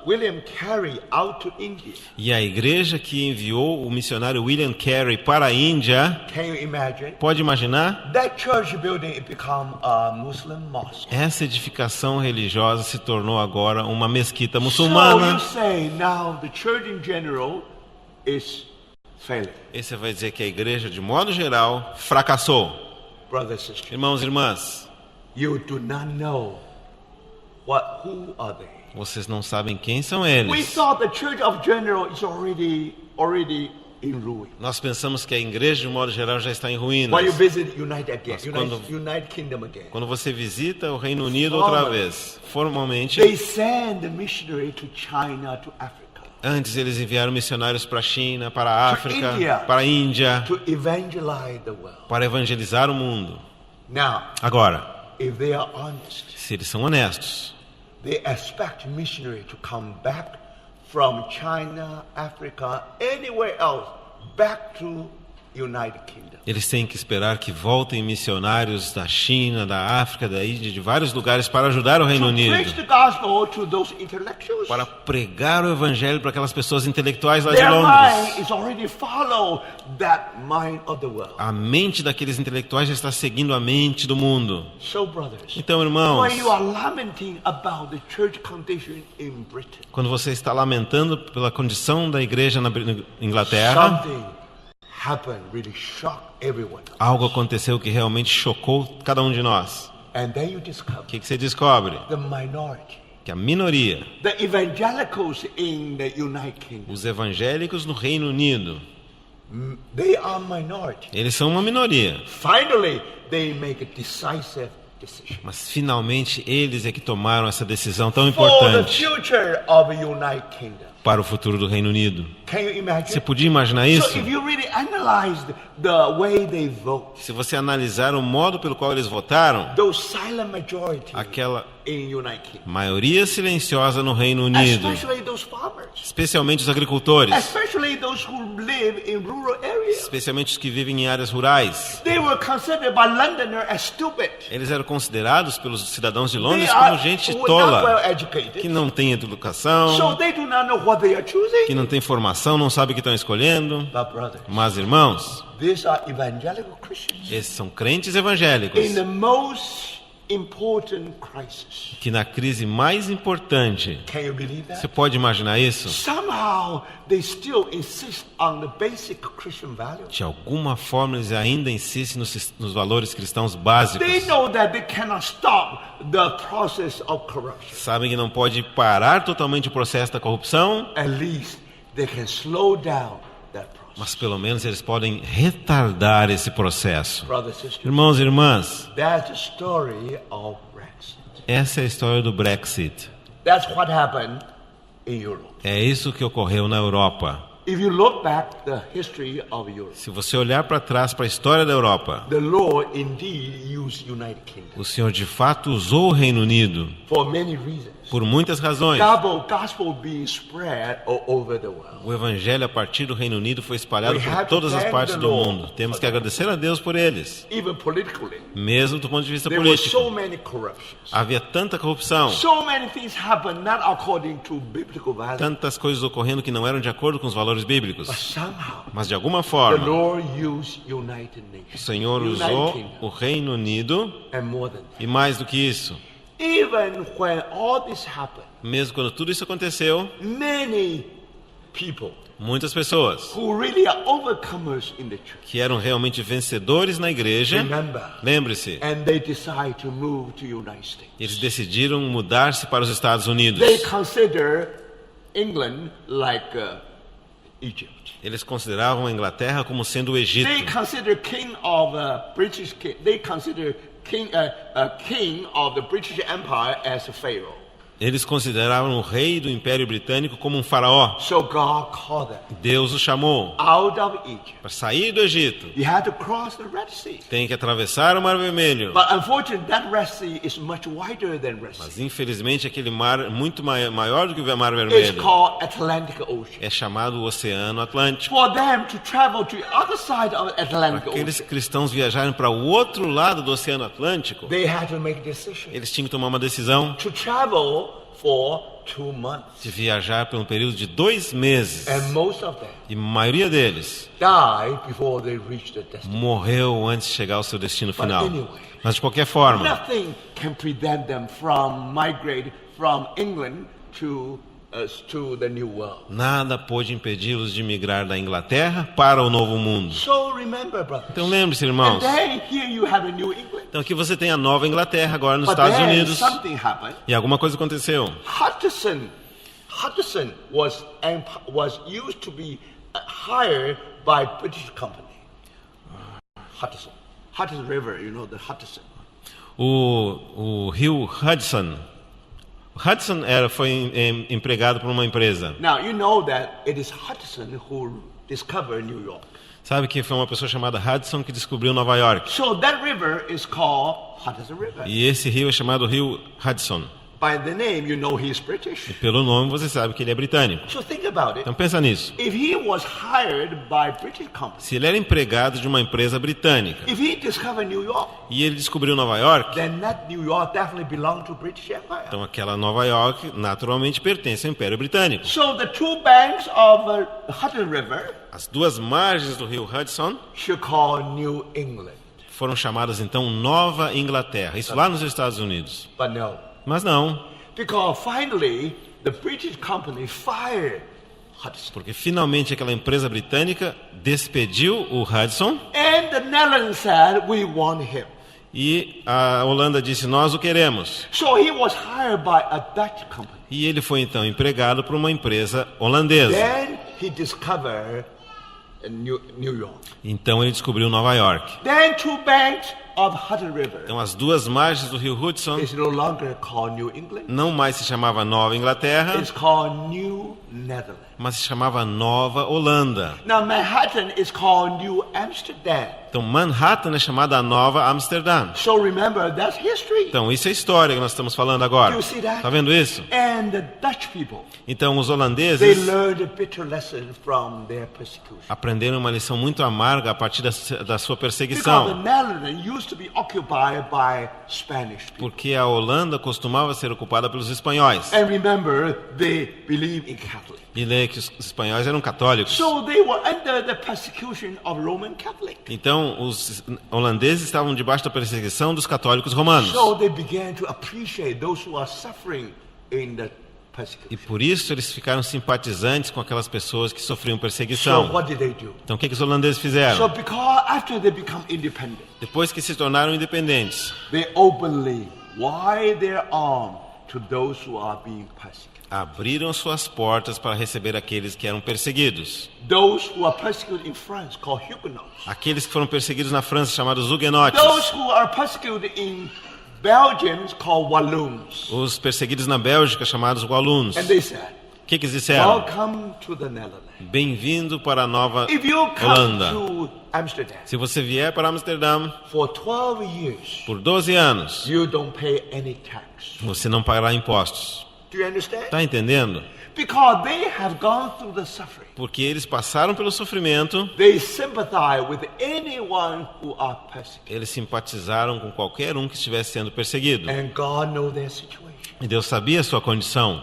William Carey out to India. e a igreja que enviou o missionário William Carey para a Índia, Can you imagine? pode imaginar? That church building it become a Muslim mosque. Essa edificação religiosa se tornou agora uma mesquita So muçulmana. you say now the church in general is failing. E você vai dizer que a igreja, de modo geral, fracassou. Brothers and sisters, Irmãos e irmãs, you do not know who are they. vocês não sabem quem são We eles. thought the church of general is already in ruin. Nós pensamos que a igreja, de modo geral, já está em ruínas. When you visit United quando- Kingdom again, Quando você visita o Reino Unido outra vez, formalmente, they send a missionary to China, to Africa, antes eles enviaram missionários para a China, para a África, India. para a Índia, to evangelize the world. para evangelizar o mundo. Now, Agora, if they are honest, se eles são honestos, they expect missionary to come back from China, Africa, anywhere else, back to United Kingdom. eles têm que esperar que voltem missionários da China, da África, da Índia, de vários lugares para ajudar o Reino To preach Unido, the gospel to those intellectuals. para pregar o evangelho para aquelas pessoas intelectuais lá de Their mind Londres. is already follow that mind of the world. A mente daqueles intelectuais já está seguindo a mente do mundo. So, brothers, Então, irmãos, when you are lamenting about the church condition in Britain, quando você está lamentando pela condição da igreja na Inglaterra, something happened really shocked everyone. algo aconteceu que realmente chocou cada um de nós. And then you discover O que você descobre? the minority, Que a minoria, the evangelicals in the United Kingdom, os evangélicos no Reino Unido, they are minority. eles são uma minoria. Finally, they make a decisive decision. Mas finalmente eles é que tomaram essa decisão tão For the importante future of the United Kingdom. para o futuro do Reino Unido. Can you imagine? Você podia imaginar So isso? if you really analyze the way they vote, Se você analisar o modo pelo qual eles votaram, those silent majority aquela in United Kingdom, maioria silenciosa no Reino Unido, especially those farmers, especialmente os agricultores, especially those who live in rural areas, especialmente os que vivem em áreas rurais, they were considered by Londoners as stupid. eles eram considerados pelos cidadãos de They Londres are como gente not tola, well que educated, não tem so educação, they do not know what they are choosing. que não tem formação, não sabe o que estão escolhendo. But brothers, Mas, irmãos, These are evangelical Christians. Esses são crentes evangélicos In the most important crisis. que na crise mais importante, Can you believe você that? pode imaginar isso? Somehow they still insist on the basic Christian values. De alguma forma eles ainda insistem nos valores cristãos básicos. They know that they cannot stop the process of corruption. Sabem que não pode parar totalmente o processo da corrupção, At least they can slow down that process. mas pelo menos eles podem retardar esse processo. Brothers and sisters, Irmãos e irmãs, that's the story of Brexit. essa é a história do Brexit. That's what happened in Europe. É isso que ocorreu na Europa. If you look back the history of Europe, Se você olhar para trás para a história da Europa, the Lord indeed used United Kingdom o Senhor de fato usou o Reino Unido for many reasons. por muitas razões. Gospel being spread all over the world. O Evangelho a partir do Reino Unido foi espalhado We por have to todas as thank partes the do Lord mundo. Temos for que agradecer a Deus por eles, Even politically, mesmo do ponto de vista there were so político. many corruptions. Havia tanta corrupção, So many things happened not according to biblical values. tantas coisas ocorrendo que não eram de acordo com os valores bíblicos. But somehow, Mas de alguma the forma, Lord used United o Nations. Senhor United usou Kingdom. o Reino Unido And more than that. e mais do que isso. Even when all this happened, Mesmo quando tudo isso aconteceu, many people muitas pessoas who really are overcomers in the church, que eram realmente vencedores na igreja, remember, lembre-se, and they decide to move to United States. eles decidiram mudar-se para os Estados Unidos. They consider England like Egypt. Eles consideravam a Inglaterra como sendo o They Egito. consider king of British king. They consider king of the British Empire as a pharaoh. Eles consideravam o rei do Império Britânico como um faraó. So God called them Deus o chamou out of Egypt. para sair do Egito. You had to cross the Red Sea. Tem que atravessar o Mar Vermelho. But unfortunately, that Red Sea is much wider than Red Sea. Mas infelizmente aquele mar muito maior do que o Mar It's Vermelho called Atlantic Ocean. é chamado o Oceano Atlântico. For them to travel to the other side of Atlantic Aqueles Ocean, cristãos viajarem para o outro lado do Oceano Atlântico, they had to make a decision eles tinham que tomar uma decisão to travel for 2 months. de viajar por um período de 2 meses. And most of them E a maioria deles died before they reached the destination. morreu antes de chegar ao seu destino final. anyway, Mas de qualquer forma, Nothing can prevent them from migrating from England to the New World. nada pôde impedi-los de migrar da Inglaterra para o Novo Mundo. So remember, brothers. Então lembre-se, And irmãos. then here you have a New England. Então aqui você tem a Nova Inglaterra agora nos But Estados then Unidos. something happened. E alguma coisa aconteceu. Hudson was used to be hired by British company. Hudson River, you know the Hudson. O rio Hudson. Hudson foi empregado por uma empresa. Now you know that it is Hudson who discovered New York. Sabe que foi uma pessoa chamada Hudson que descobriu Nova York. So that river is called Hudson River. E esse rio é chamado Rio Hudson. By the name, you know he is British. E pelo nome você sabe que ele é britânico. So think about it. Então pensa nisso. If he was hired by British company, Se ele era empregado de uma empresa britânica if he discovered New York, e ele descobriu Nova York, then that New York definitely belonged to British Empire. então aquela Nova York naturalmente pertence ao Império Britânico. So the two banks of the Hudson River As duas margens do rio Hudson should call New England. foram chamadas então Nova Inglaterra. Isso lá nos Estados Unidos. But no, Mas não, because finally the British company fired Hudson. porque finalmente aquela empresa britânica despediu o Hudson And the Netherlands said, we want him. e a Holanda disse: nós o queremos. So he was hired by a Dutch company. E ele foi então empregado por uma empresa holandesa. Then he discovered New York. Então ele descobriu Nova York. Then two banks of Hudson River Então as duas margens do rio Hudson is no longer called New England. não mais se chamava Nova Inglaterra, It's called New Netherlands. mas se chamava Nova Holanda. Now Manhattan is called New Amsterdam. Então Manhattan é chamada a Nova Amsterdã. So remember, that's history. Então isso é história que nós estamos falando agora. You see that? Tá vendo isso? And the Dutch people, Então os they holandeses learned a bitter lesson from their persecution. aprenderam uma lição muito amarga a partir da sua Because the perseguição. Netherlands used to be occupied by Spanish people. Porque a Holanda costumava ser ocupada pelos espanhóis. And remember, they believe in Catholic. E lê que os espanhóis eram católicos. So they were under the persecution of Roman Catholic. Então, os holandeses estavam debaixo da perseguição dos católicos romanos. So they began to appreciate those who are suffering in the E persecution. por isso eles ficaram simpatizantes com aquelas pessoas que sofriam So perseguição. what did they do? Então, o que os holandeses So fizeram? because after they become independent, Depois que se tornaram independentes, they openly wide their arm to those who are being persecuted. abriram suas portas para receber aqueles que eram perseguidos. Those who are persecuted in France, called Huguenots. Aqueles que foram perseguidos na França, chamados huguenotes. Those who are persecuted in Belgium, called Walloons. Os perseguidos na Bélgica, chamados Walloons. And they said, O que eles disseram? welcome to the Netherlands. Bem-vindo para a Nova If you come Holanda. to Amsterdam Se você vier para Amsterdã for 12 years, por 12 anos, you don't pay any tax. você não pagará impostos. Do you understand? Está entendendo? Because they have gone through the suffering. Porque eles passaram pelo sofrimento, They sympathize with anyone who are persecuted. eles simpatizaram com qualquer um que estivesse sendo perseguido. And God knows their situation. E Deus sabia a sua condição.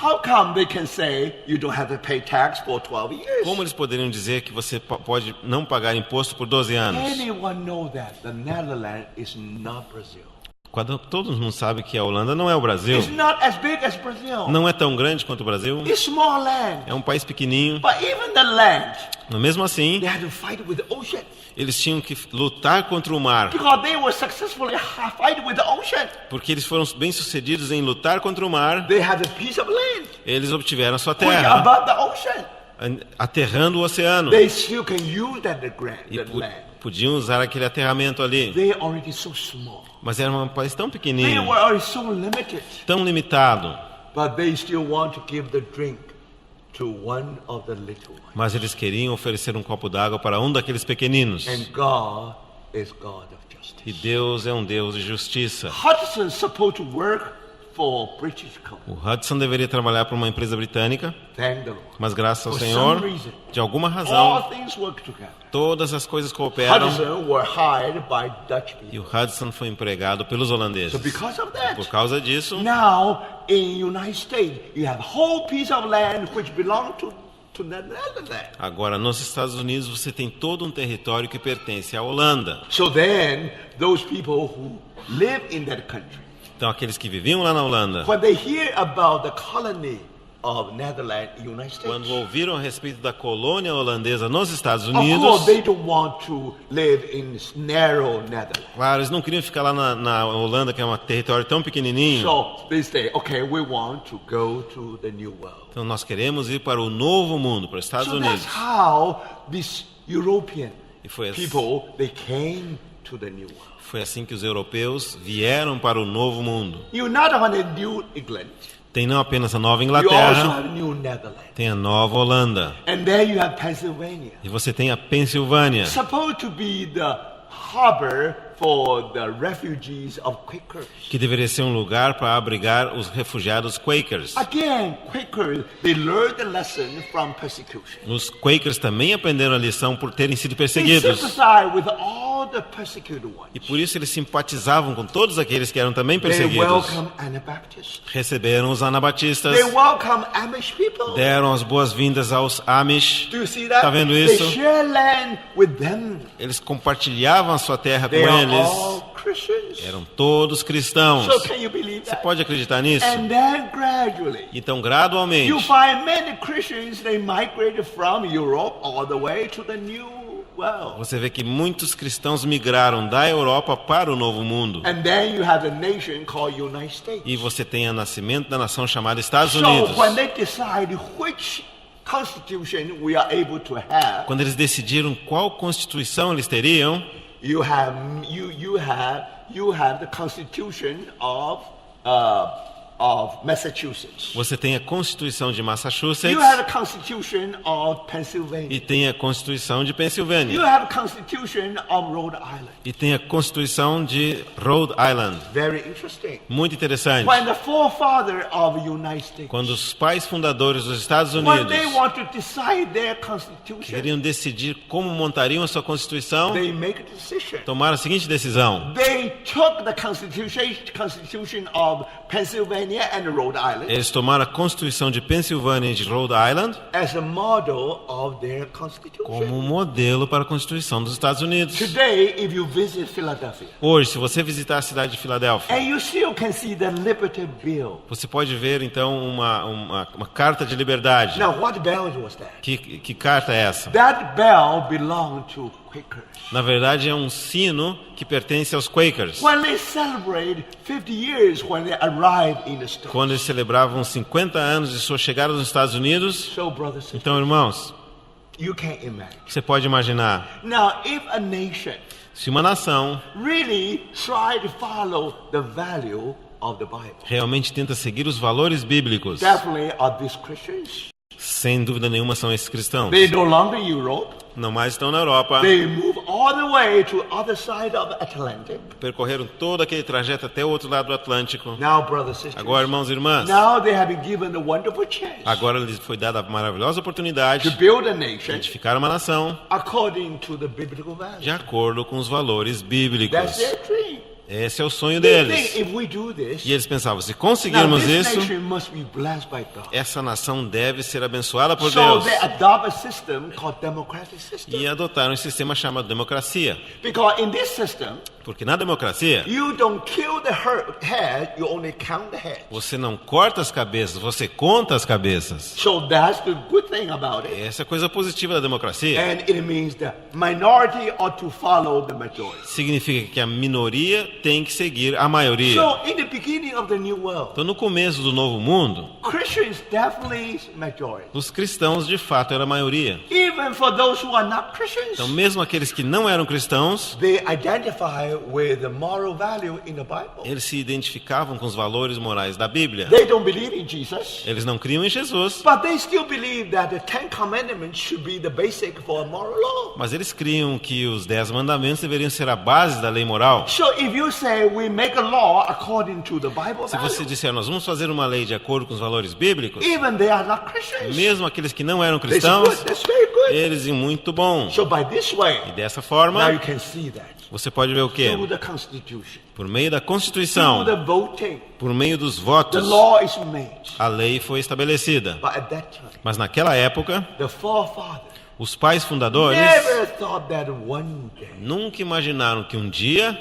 How come they can say you don't have to pay tax for 12 years? Como eles poderiam dizer que você pode não pagar imposto por 12 anos? Anyone know that the Netherlands is not Brazil. Quando todo mundo sabe que a Holanda não é o Brasil, It's not as big as Brazil. não é tão grande quanto o Brasil, It's small land. é um país pequenininho, But even the land, mas mesmo assim, they had to fight with the ocean. eles tinham que lutar contra o mar, Because they were successfully fighting with the ocean. porque eles foram bem-sucedidos em lutar contra o mar, They had a piece of land eles obtiveram a sua which terra, above the ocean. aterrando o oceano, They still can use that e land. podiam usar aquele aterramento ali, They are already so small. mas era um país tão They pequenininho, were already so limited. tão limitado, But they still want to give the drink to one of the little ones. mas eles queriam oferecer um copo d'água para um daqueles pequeninos. And God is God of E justice. Deus é um Deus de justiça. Hudson is supposed to work for British company. O Hudson deveria trabalhar para uma empresa britânica, Thank the Lord. mas graças ao For Senhor, some reason, de alguma all razão, things work together. todas as coisas cooperam Hudson were hired by Dutch e o people. Hudson foi empregado pelos holandeses. So because of that, Por causa disso, now in United States, you have a whole piece of land which belong to the Netherlands. agora nos Estados Unidos você tem todo um território que pertence à Holanda. So then, those people who live in that country, Então aqueles que viviam lá na Holanda, when they hear about the colony of Netherlands in United States, quando ouviram a respeito da colônia holandesa nos Estados of Unidos, course they don't want to live in this narrow Netherlands. claro, eles não queriam ficar lá na Holanda, que é um território tão pequenininho. So they say, okay, we want to go to the new world. Então nós queremos ir para o novo mundo, para os Estados So Unidos. that's how these European E foi assim, people, they came to the new world. foi assim que os europeus vieram para o novo mundo. You not only New England, Tem não apenas a Nova you also Inglaterra, have New Netherlands. tem a Nova Holanda. And there you have Pennsylvania. E você tem a Pensilvânia, Supposed to be the harbor for the refugees of Quakers. que deveria ser um lugar para abrigar os refugiados Quakers. Again, Quakers, they learned the lesson from persecution. Os Quakers também aprenderam a lição por terem sido They perseguidos. sympathize with all the persecuted ones. E por isso eles simpatizavam com todos aqueles que eram também They perseguidos. welcome Anabaptists. Receberam os anabatistas, They welcome Amish people. deram as boas-vindas aos Amish. Do you see that? Tá vendo They isso? share land with them. Eles compartilhavam a sua terra com They are eles. all Christians. Eram todos cristãos. So can you believe Você that? pode acreditar nisso? And then gradually, Então, you gradualmente, find many Christians, they migrated from Europe all the way to the New World. você vê que muitos cristãos migraram da Europa para o Novo Mundo. And then you have a nation called United States. E você tem o nascimento da nação chamada Estados So Unidos. when they decide which constitution we are able to have, Quando eles decidiram qual constituição eles teriam, you have the constitution of of Massachusetts. Você tem a Constituição de You Massachusetts have a Constitution of Pennsylvania. e tem a Constituição de You Pensilvânia have a Constitution of Rhode Island. e tem a Constituição de Rhode Island. Very interesting. Muito interessante. When the forefather of the United States, Quando os pais fundadores dos Estados when Unidos they want to decide their Constitution, queriam decidir como montariam a sua Constituição, they make a decision. tomaram a seguinte decisão. They took the Constitution of Pennsylvania and Rhode Island Eles tomaram a Constituição de Pensilvânia e de Rhode Island as a model of their Constitution. como modelo para a Constituição dos Estados Unidos. Today, if you visit Philadelphia, Hoje, se você visitar a cidade de Filadélfia, and you still can see the Liberty Bill. você pode ver então uma carta de liberdade. Now, what bell was that? Que carta é essa? That bell belonged to Quakers. Na verdade, é um sino que pertence aos Quakers. When they celebrate 50 years when they arrived in the States. Quando eles celebravam 50 anos de sua chegada nos Estados Unidos. So, brothers and sisters, Então, irmãos, you can't imagine. você pode imaginar, Now, if a nation se uma nação really try to follow the value of the Bible, realmente tenta seguir os valores bíblicos, definitely are these Christians. sem dúvida nenhuma são esses cristãos. They no longer in Europe. Não mais estão na Europa, They move all the way to other side of the Atlantic. percorreram todo aquele trajeto até o outro lado do Atlântico. Now, brothers and sisters, Agora, irmãos e irmãs, now they have been given the wonderful chance agora lhes foi dada a maravilhosa oportunidade to build a de nation edificar uma nação according to the biblical values. de acordo com os valores That's bíblicos. their dream. Esse é o sonho They deles. think if we do this, E eles pensavam, se now conseguirmos this isso, nation must be blessed by God. essa nação deve ser abençoada por So Deus. they adopt a system called democratic system. E adotaram um sistema chamado democracia. Because in this system, Porque na democracia, you don't kill the head, you only count the head. você não corta as cabeças, você conta as cabeças. So that's the good thing about it. Essa é a coisa positiva da democracia. And it means the minority ought to follow the majority. Significa que a minoria tem que seguir a maioria. So in the beginning of the new world, Então, no começo do novo mundo, Christians definitely majority. os cristãos de fato eram a maioria. Even for those who are not Christians, Então, mesmo aqueles que não eram cristãos, they identify with the moral value in the Bible. eles se identificavam com os valores morais da Bíblia. They don't believe in Jesus, Eles não criam em Jesus, but they still believe that the Ten Commandments should be the basic for a moral law. mas eles criam que os 10 mandamentos deveriam ser a base da lei moral. So if you say we make a law according to the Bible Se você value, disser, nós vamos fazer uma lei de acordo com os valores bíblicos, even they are not Christians, mesmo aqueles que não eram they say, good, cristãos, that's very good. eles dizem muito bom. So by this way, E dessa now forma, you can see that você pode ver o quê? through the Constitution, Por meio da through Constituição, the voting, por meio dos the votos, law is made. a lei foi estabelecida. But at that time, Mas naquela época, the forefathers os pais fundadores never thought that one day. nunca imaginaram que um dia,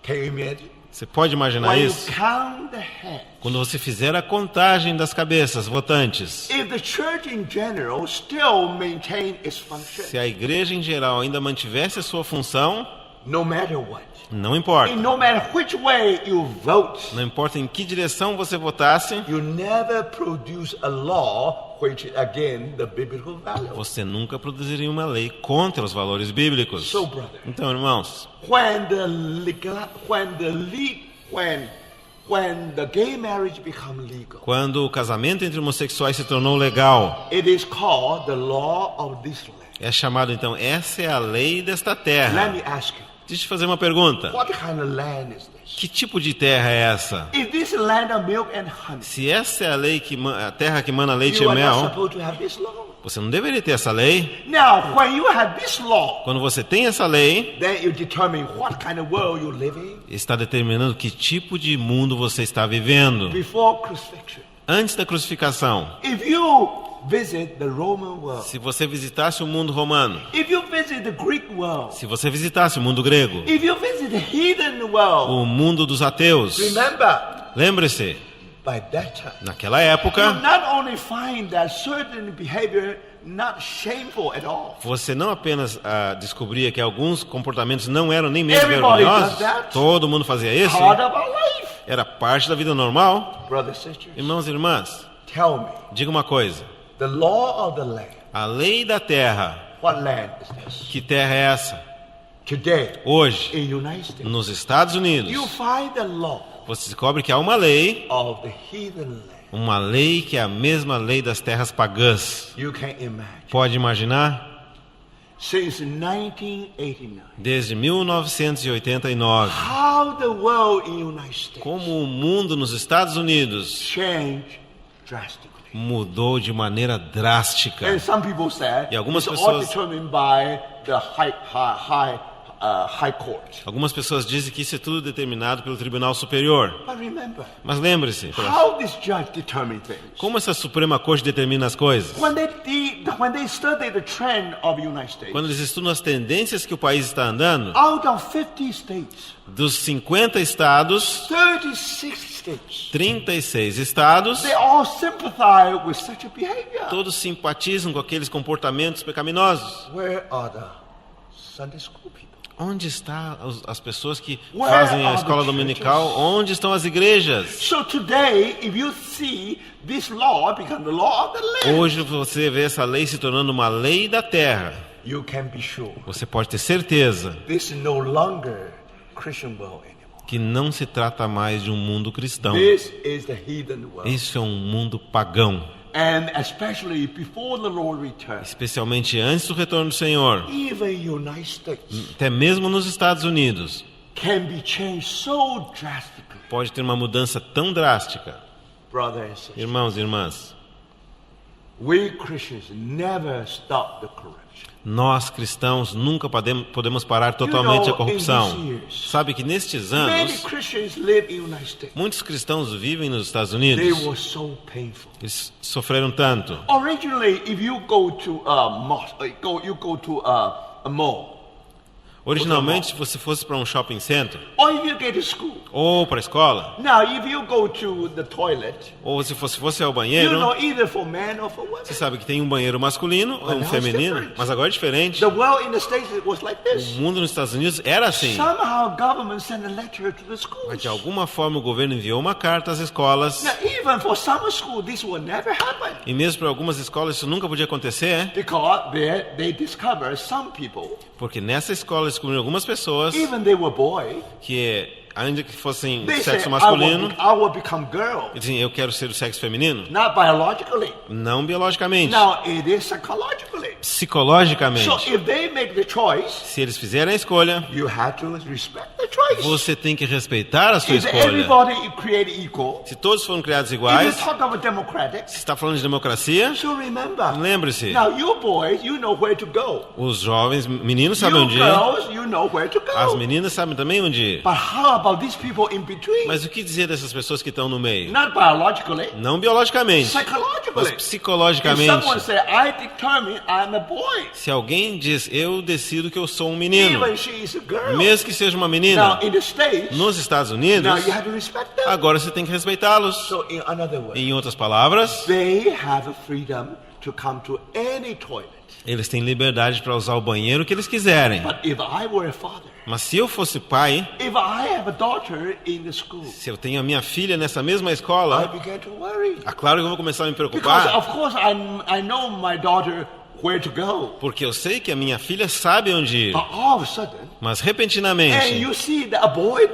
Can you imagine? você pode imaginar When you isso? count the heads, Quando você fizer a contagem das cabeças votantes, if the church in general still maintain its function, se a igreja em geral ainda mantivesse a sua função, no matter what, não importa. no matter which way you vote, Não importa em que direção você votasse, you never produce a law which again the biblical value. você nunca produziria uma lei contra os valores bíblicos. So, brother, Então, irmãos, when the gay marriage become legal, quando o casamento entre homossexuais se tornou legal, it is called the law of this land. é chamado então, essa é a lei desta Let terra. me ask you, Deixa eu te fazer uma pergunta. what kind of land is this? Que tipo de terra é essa? Is this land of milk and honey? Se essa é a lei a terra que mana leite You e are not mel, supposed to have this law. você não deveria ter essa lei. Now, when you have this law, Quando você tem essa lei, then you determine what kind of world you live in está determinando que tipo de mundo você está vivendo. before crucifixion. Antes da crucificação, If you visit the Roman world, se você visitasse o mundo romano, if you visit the Greek world, se você visitasse o mundo grego, if you visit the heathen world, o mundo dos ateus, remember, lembre-se, by that time, naquela you época, not only find that certain behavior not shameful at all. você não apenas descobria que alguns comportamentos não eram nem mesmo Everybody vergonhosos, does that. todo mundo fazia isso, Part of our life. era parte da vida normal. Brothers and sisters, Irmãos e irmãs, tell me, diga uma coisa, the law of the land, a lei da terra, what land is this? que terra é essa? Today, Hoje, in the United States, nos Estados Unidos, you find the law você descobre que há uma lei heathen land. Uma lei que é a mesma lei das terras pagãs. You can imagine. Pode imaginar? Since 1989, Desde 1989, how the world in the United States como o mundo nos Estados Unidos changed drastically. mudou de maneira drástica. And some people said E algumas it's all pessoas- determined by the high court. Algumas pessoas dizem que isso é tudo determinado pelo Tribunal Superior. But remember, Mas lembre-se, how this judge determine things. como essa Suprema Corte determina as coisas? When they study the trend of the United States, Quando eles estudam as tendências que o país está andando, out of 50 states, dos 50 estados, 36 states, 36 estados, they all sympathize with such a behavior. todos simpatizam com aqueles comportamentos pecaminosos. Where are the Sunday school people? Onde estão as pessoas que Where fazem a are the escola churches? dominical? Onde estão as igrejas? So today, if you see this law become the law of the land, Hoje você vê essa lei se tornando uma lei da terra. you can be sure Você pode ter certeza this is no longer Christian world anymore. que não se trata mais de um mundo cristão. This is the heathen world. Isso é um mundo pagão. And especially before the Lord returns, Especialmente antes do retorno do Senhor. even United States Até mesmo nos Estados Unidos. can be changed so drastically. Pode ter uma mudança tão drástica. Brothers and sisters, Irmãos e irmãs, we Christians never stop the corruption. nós cristãos nunca podemos parar totalmente a corrupção. Sabe que nestes Many anos, Christians live in the United States. muitos cristãos vivem nos Estados They Unidos. were so painful. Eles sofreram tanto. Originally, if you go to a mosque, you go to a mall, Originalmente, se você fosse para um shopping center, or if you get to school. ou para a escola, Now, if you go to the toilet, ou se fosse ao you banheiro, know either for men or for women. você sabe que tem um banheiro masculino ou um now it's feminino, different. mas agora é diferente. The world in the States it was like O this. mundo nos Estados Unidos era assim. Somehow, government sent a letter to the Mas schools. de alguma forma o governo enviou uma carta às escolas. Now, even for summer school, this will never happen E mesmo para algumas escolas isso nunca podia acontecer, because they discovered some people, porque nessa escola descobriram algumas pessoas even they were boy, que, ainda que fossem they sexo said, masculino, I will become girl, diziam, eu quero ser do sexo feminino. not biologically. Não biologicamente, Now, it is psychologically. psicologicamente. So if they make the choice, Se eles fizerem a escolha, you have to respect the choice. você tem que respeitar a sua If escolha. everybody created equal, Se todos foram criados if you iguais, talk about democratic, se está falando de democracia, so remember, lembre-se, now you boys, you know where to go. os jovens, meninos sabem You onde ir, girls, you know where to as go. meninas sabem também onde ir. But how about these people in between? Mas o que dizer dessas pessoas que estão no meio? Not biologically, Não biologicamente, mas psychologically. If psicologicamente. someone say, I determine I'm a boy, Se alguém diz, eu decido que eu sou um menino, even she is a girl. mesmo que seja uma menina, Now in the States, nos Estados Unidos, now you have to respect them. agora você tem que respeitá-los. So in another word, Em outras palavras, they have a freedom to come to any toilet. eles têm liberdade para usar o banheiro que eles quiserem. But if I were a father, Mas se eu fosse pai, if I have a daughter in the school, se eu tenho a minha filha nessa mesma I escola, began to worry. claro que eu vou começar a me Because preocupar, of course I know my daughter where to go. porque eu sei que a minha filha sabe onde ir. But all of a sudden, Mas and repentinamente, you see that a boy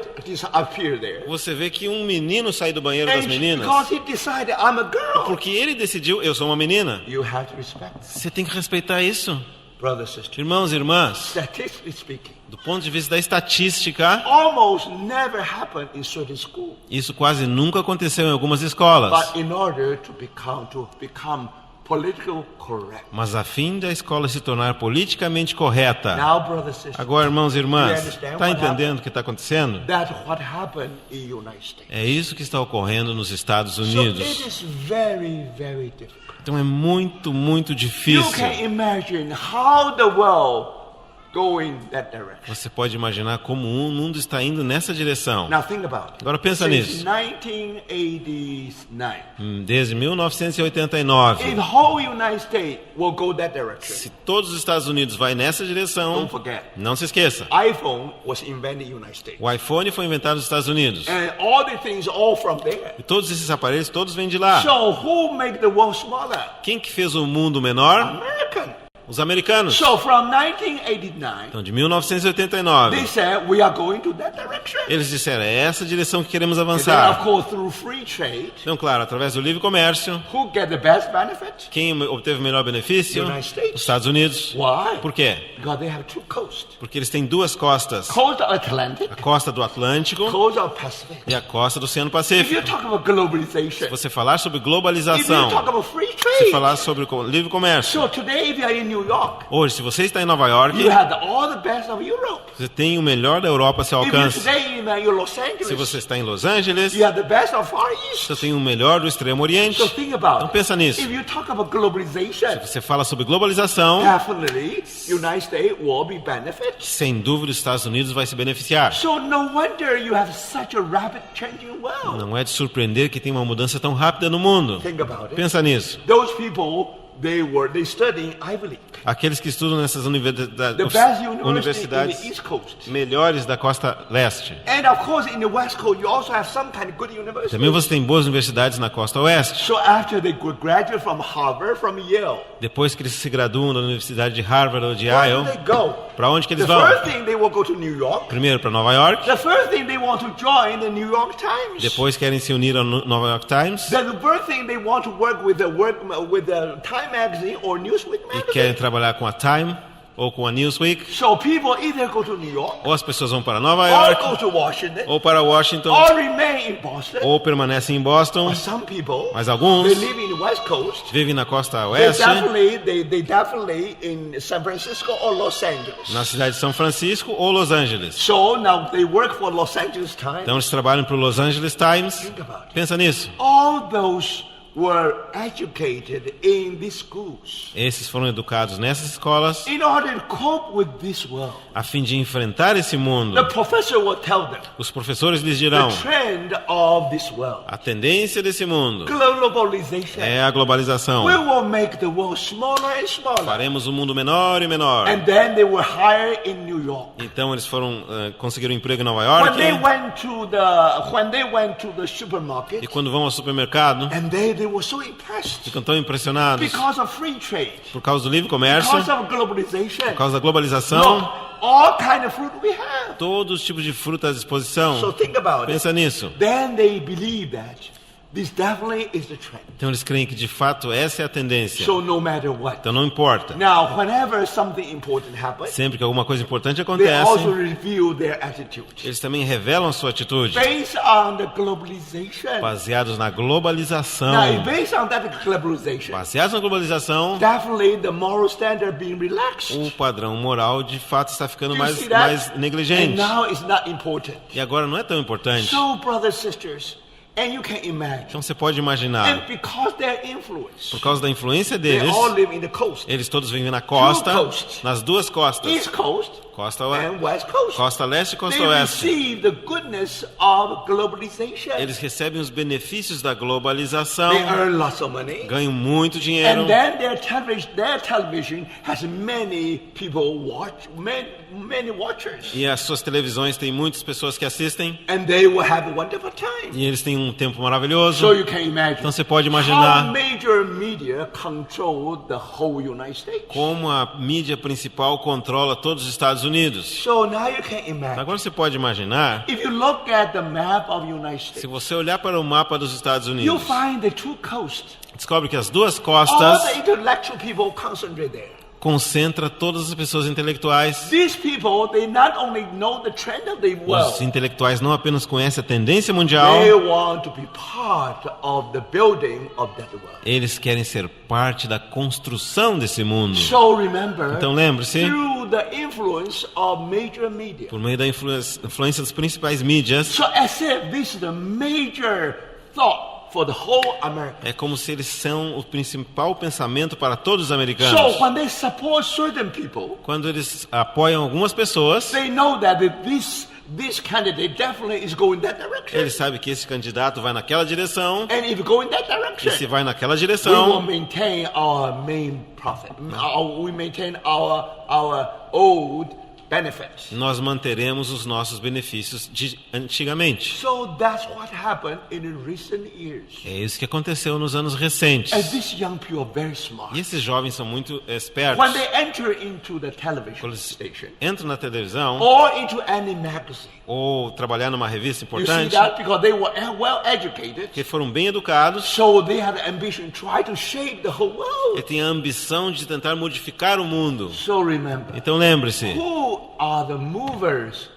appear there. você vê que um menino sai do banheiro das And meninas, because he decided I'm a girl, porque ele decidiu, eu sou uma menina. you have to respect that. Você tem que respeitar isso. Brothers and sisters, Irmãos e irmãs, statistically speaking, do ponto de vista da estatística, almost never happened in certain schools. isso quase nunca aconteceu em algumas escolas. But in order to become political correct. Mas a fim da escola se tornar politicamente correta. Now, brothers and sisters, Agora, irmãos e irmãs, You understand está what entendendo o que está acontecendo? that's what happened in the United States. É isso que está ocorrendo nos Estados So Unidos. it is very, very difficult. Então é muito, muito You difícil. can imagine how the world going that direction. Você pode imaginar como o mundo está indo nessa direção. Now think about it. Agora pensa Since nisso. 1989, Desde if 1989, the whole United States will go that direction, se todos os Estados Unidos vai nessa direção, don't forget, não se esqueça. iPhone was invented in the United States. O iPhone foi inventado nos Estados Unidos. And all the things all from there. E todos esses aparelhos, todos vêm de lá. So who made the world smaller? Quem que fez o mundo menor? American. os americanos. So from 1989, Então, de 1989, they said we are going to that direction. eles disseram, é essa a direção que queremos And then, of avançar. course, through free trade, Então, claro, através do livre comércio, who get the best benefit? quem obteve o melhor benefício? United States. Os Estados Unidos. Why? Por quê? Because they have two coasts. Porque eles têm duas costas. Coast of Atlantic, A costa do Atlântico coast of Pacific. e a costa do Oceano If you Pacífico. talk about globalization, Você falar sobre if you globalização, talk about free se trade, falar sobre o livre comércio. so today if you are in New York, Hoje, se você está em Nova York, you have all the best of Europe. você tem o melhor da Europa a seu If you alcance. today in Los Se Angeles, você está em Los Angeles, you have the best of Far East. você tem o melhor do Extremo Oriente. So think about Então it. pensa nisso. If you talk about globalization, Você fala sobre globalização, definitely United States will be benefit. sem dúvida os Estados Unidos vai se beneficiar. So no wonder you have such a rapid changing world. Não é de surpreender que tem uma mudança tão rápida no mundo. Think about it. Pensa nisso. Those people they study in Ivy League, Aqueles que estudam nessas the best university in the universidades East Coast. melhores da costa leste. And of course, in the West Coast, you also have some kind of good university. Também você tem boas universidades na costa oeste. So after they graduate from Harvard, from Yale, Depois que eles se graduam da Universidade de Harvard ou de where do Yale, they go? para onde que eles The vão? first thing they will go to New York. Primeiro para Nova York, The first thing they want to join the New York Times. depois querem se unir ao Nova York Times Then the first thing they want to work with the Time Magazine or Newsweek e magazine. querem trabalhar com a Time ou com a Newsweek. So people either go to New York, Ou as pessoas vão para Nova or York, go to Washington, ou para Washington, or remain in Boston. ou permanecem em Boston. But some people, Mas alguns they live in the West Coast. vivem na costa They oeste, definitely in San Francisco or Los Angeles. na cidade de São Francisco ou Los Angeles. So now they work for Los Angeles Times. Então eles trabalham para o Los Angeles Times. Think about it. Pensa nisso. All those were educated in these schools Esses foram educados nessas escolas in order to cope with this world. a fim de enfrentar esse mundo. The professor will tell them Os professores lhes dirão: the trend of this world. a tendência desse mundo Globalization. é a globalização. We will make the world smaller and smaller. Faremos o mundo menor e menor. And then they were hired in New York. Então eles conseguiram emprego em Nova When York. they went to the supermarket, E quando vão ao supermercado, and they were so impressed ficam tão impressionados because of free trade, por causa do livre comércio, because of globalization. por causa da globalização. Look, all kind of fruit we have. Todos os tipos de fruta à disposição. So think about it. Pensa nisso. Then they believe that this definitely is the trend. Então eles creem que de fato essa é a tendência. So no matter what. Então não importa. Now, whenever something important happens, Sempre que alguma coisa importante they acontece, also reveal their attitude. eles também revelam sua atitude, Based on the globalization. baseados na globalização. Now, based on that globalization, Baseados na globalização, definitely the moral standard being relaxed. o padrão moral de fato está ficando Do you mais see that? And negligente. now it's not important. E agora não é tão importante. So, brothers, sisters, and you can imagine, Então você pode imaginar, and because their influence, por causa da influência they deles, all live in the coast, eles todos vivem na costa, coasts. nas duas costas, East Coast costa and West Coast. Costa leste e costa They oeste. receive the goodness of globalization. Eles recebem os benefícios da globalização, They earn lots of money. ganham muito dinheiro. And then their television has many people watch, many watchers. E as suas televisões têm muitas pessoas que assistem. And they will have a wonderful time. E eles têm um tempo maravilhoso. So you can imagine Então você pode how imaginar major media control the whole United States. como a mídia principal controla todos os Estados Unidos. So now you can imagine. Agora você pode imaginar, If you look at the map of the United States, se você olhar para o mapa dos Estados you'll Unidos, find the two coasts. descobre que as duas All costas the intellectual people concentrate there. concentra todas as pessoas intelectuais. These people, they not only know the trend of the Os world, intelectuais não apenas conhecem a tendência mundial, they want to be part of the building of that world. eles querem ser parte da construção desse mundo. So remember, Então lembre-se, through the influence of major media. por meio da influência das principais mídias, So as if this is the major thought for the whole America. é como se eles são o principal pensamento para todos os americanos. So when they support certain people, Quando eles apoiam algumas pessoas, they know that this candidate definitely is going that direction. eles sabem que esse candidato vai naquela direção, And if you go in that e se direction, vai naquela we will direção, maintain our main profit. We maintain our old benefits. nós manteremos os nossos benefícios de antigamente. So that's what happened in the recent years. É isso que aconteceu nos anos recentes. And these young people are very smart. E esses jovens são muito espertos. When they enter into the television Quando eles station entram na televisão or into any magazine, ou trabalhar numa revista you see importante, that because they were well educated, que foram bem educados, so they had the ambition to try to shape the whole e world. têm a ambição de tentar modificar o mundo. So remember, Então lembre-se, who are the movers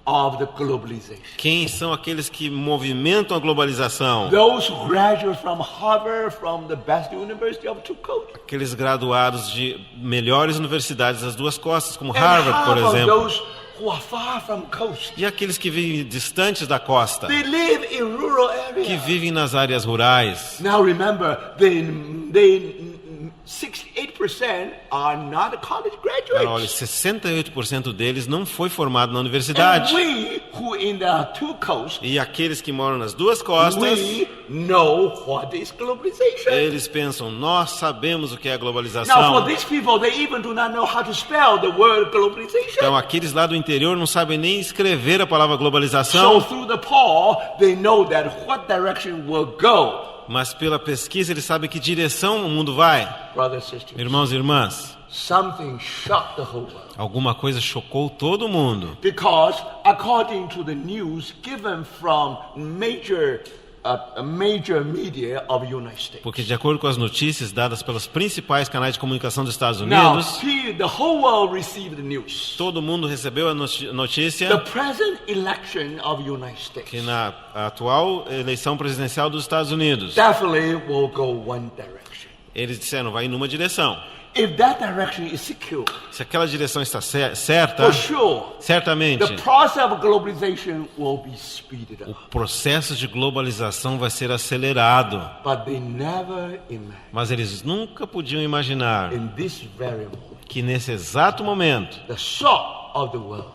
of the globalization? quem são aqueles que movimentam a globalização? Those who graduate from Harvard, from the best university of two coasts. Aqueles graduados de melhores universidades das duas costas, como And Harvard, por half of exemplo. those who are far from coast. E aqueles que vivem distantes da costa, They live in rural que areas. vivem nas áreas rurais. Now remember, 68% are not college Olha, graduates. 68% deles não foi formado na And universidade. we who in the two coasts, E aqueles que moram nas duas costas, we know what is globalization. eles pensam, nós sabemos o que é a Now for globalização. these people, they even do not know how to spell the word globalization. Então aqueles lá do interior não sabem nem escrever a palavra So globalização, through the poll, they know that what direction will go. mas pela pesquisa eles sabem que direção o mundo vai. Brothers and sisters, Irmãos e irmãs, something shocked the whole world. alguma coisa chocou todo mundo. Because according to the news given from major media of the United States. Porque de acordo com as notícias dadas pelos principais canais de comunicação dos Estados Now, Unidos, the whole world received the news. todo mundo recebeu a The notícia present election of the United States que na atual eleição presidencial dos Estados Unidos, definitely will go one direction. eles disseram, vai numa direção. If that direction is secure, Se aquela direção está certa, for sure, certamente the process of globalization will be speeded o up. processo de globalização vai ser acelerado. But they never imagined Mas eles nunca podiam imaginar in this very moment que nesse exato momento the shock of the world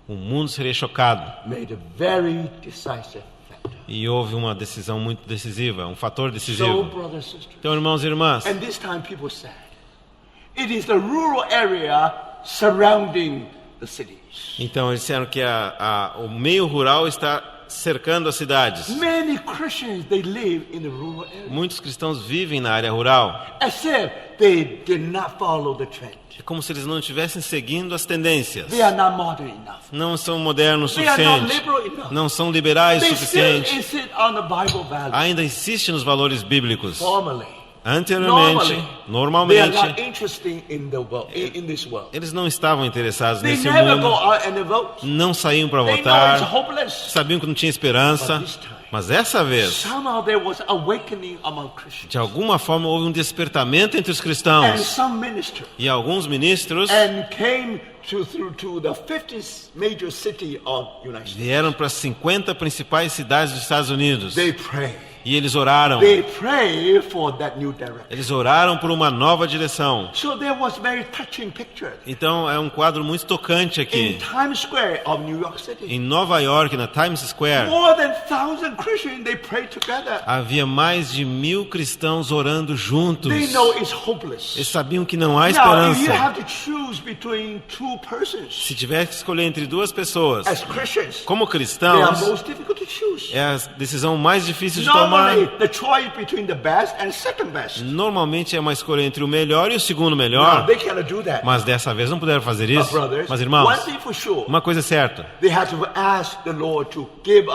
o mundo seria chocado. made a very decisive factor. E houve uma decisão muito decisiva, um fator So, decisivo. brothers and sisters, Então, irmãos e irmãs, and this time people said, it is the rural area surrounding the cities. então eles disseram que o meio rural está cercando as cidades. Many Christians, they live in the rural area. Muitos cristãos vivem na área rural. As if they did not follow the trend. É como se eles não estivessem seguindo as tendências. They are not modern enough. Não são modernos o They are not suficiente. liberal enough. Não são liberais o They still suficiente. insist on the Bible values. Ainda insiste nos valores bíblicos. Formally. Anteriormente, They are normalmente, not interested in the world, in this world. eles não estavam interessados They nesse never go mundo. out and vote. Não saíam para They know it's votar. hopeless. Sabiam que não tinha esperança. But this time, Mas dessa vez, somehow there was awakening among Christians. de alguma forma, houve um despertamento entre os And cristãos. some ministers E alguns ministros and came to the 50th major city of United States. vieram para as 50 principais cidades dos Estados Unidos. They pray. E eles oraram. They pray for that new direction. Eles oraram por uma nova direção. So there was very touching picture Então é um quadro muito tocante in aqui. Times Square of New York City. Em Nova York, na Times Square, More than 1,000 Christians, they pray together. havia mais de 1000 cristãos orando juntos. They know it's hopeless. Eles sabiam que não há Now, if you esperança. have to choose between two persons Se tivesse que escolher entre duas pessoas, as Christians, como they are cristãos, most difficult to choose. é a decisão mais difícil de tomar. Normally, the choice between the best and second best. Normalmente é uma escolha entre o melhor e o segundo No, melhor. they cannot do that. Mas dessa vez não puderam fazer But isso. brothers, Mas one irmãos, thing for sure, uma coisa é certa. they had to ask the Lord to give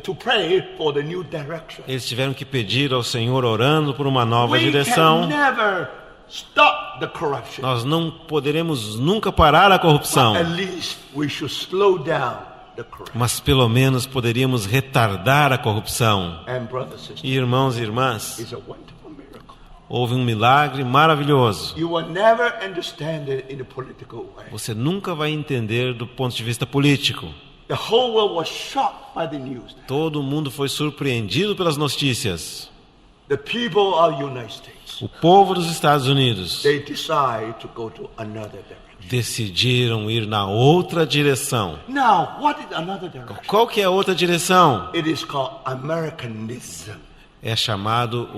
to pray for the new direction. Eles tiveram que pedir ao Senhor orando por uma nova We direção. can never stop the corruption. Nós não poderemos nunca parar a corrupção, At least we should slow down the corruption. mas pelo menos poderíamos retardar a corrupção. And brothers and sisters, E irmãos e irmãs, it's a wonderful miracle. houve um milagre maravilhoso. You will never understand it in a political way. Você nunca vai entender do ponto de vista político. The whole world was shocked by the news. Todo mundo foi surpreendido pelas notícias. The people of the United States, O povo dos Estados Unidos they decide to go to another direction. decidiram ir na outra direção. Now, what is another direction? Qual que é a outra direção? It is called Americanism. É chamado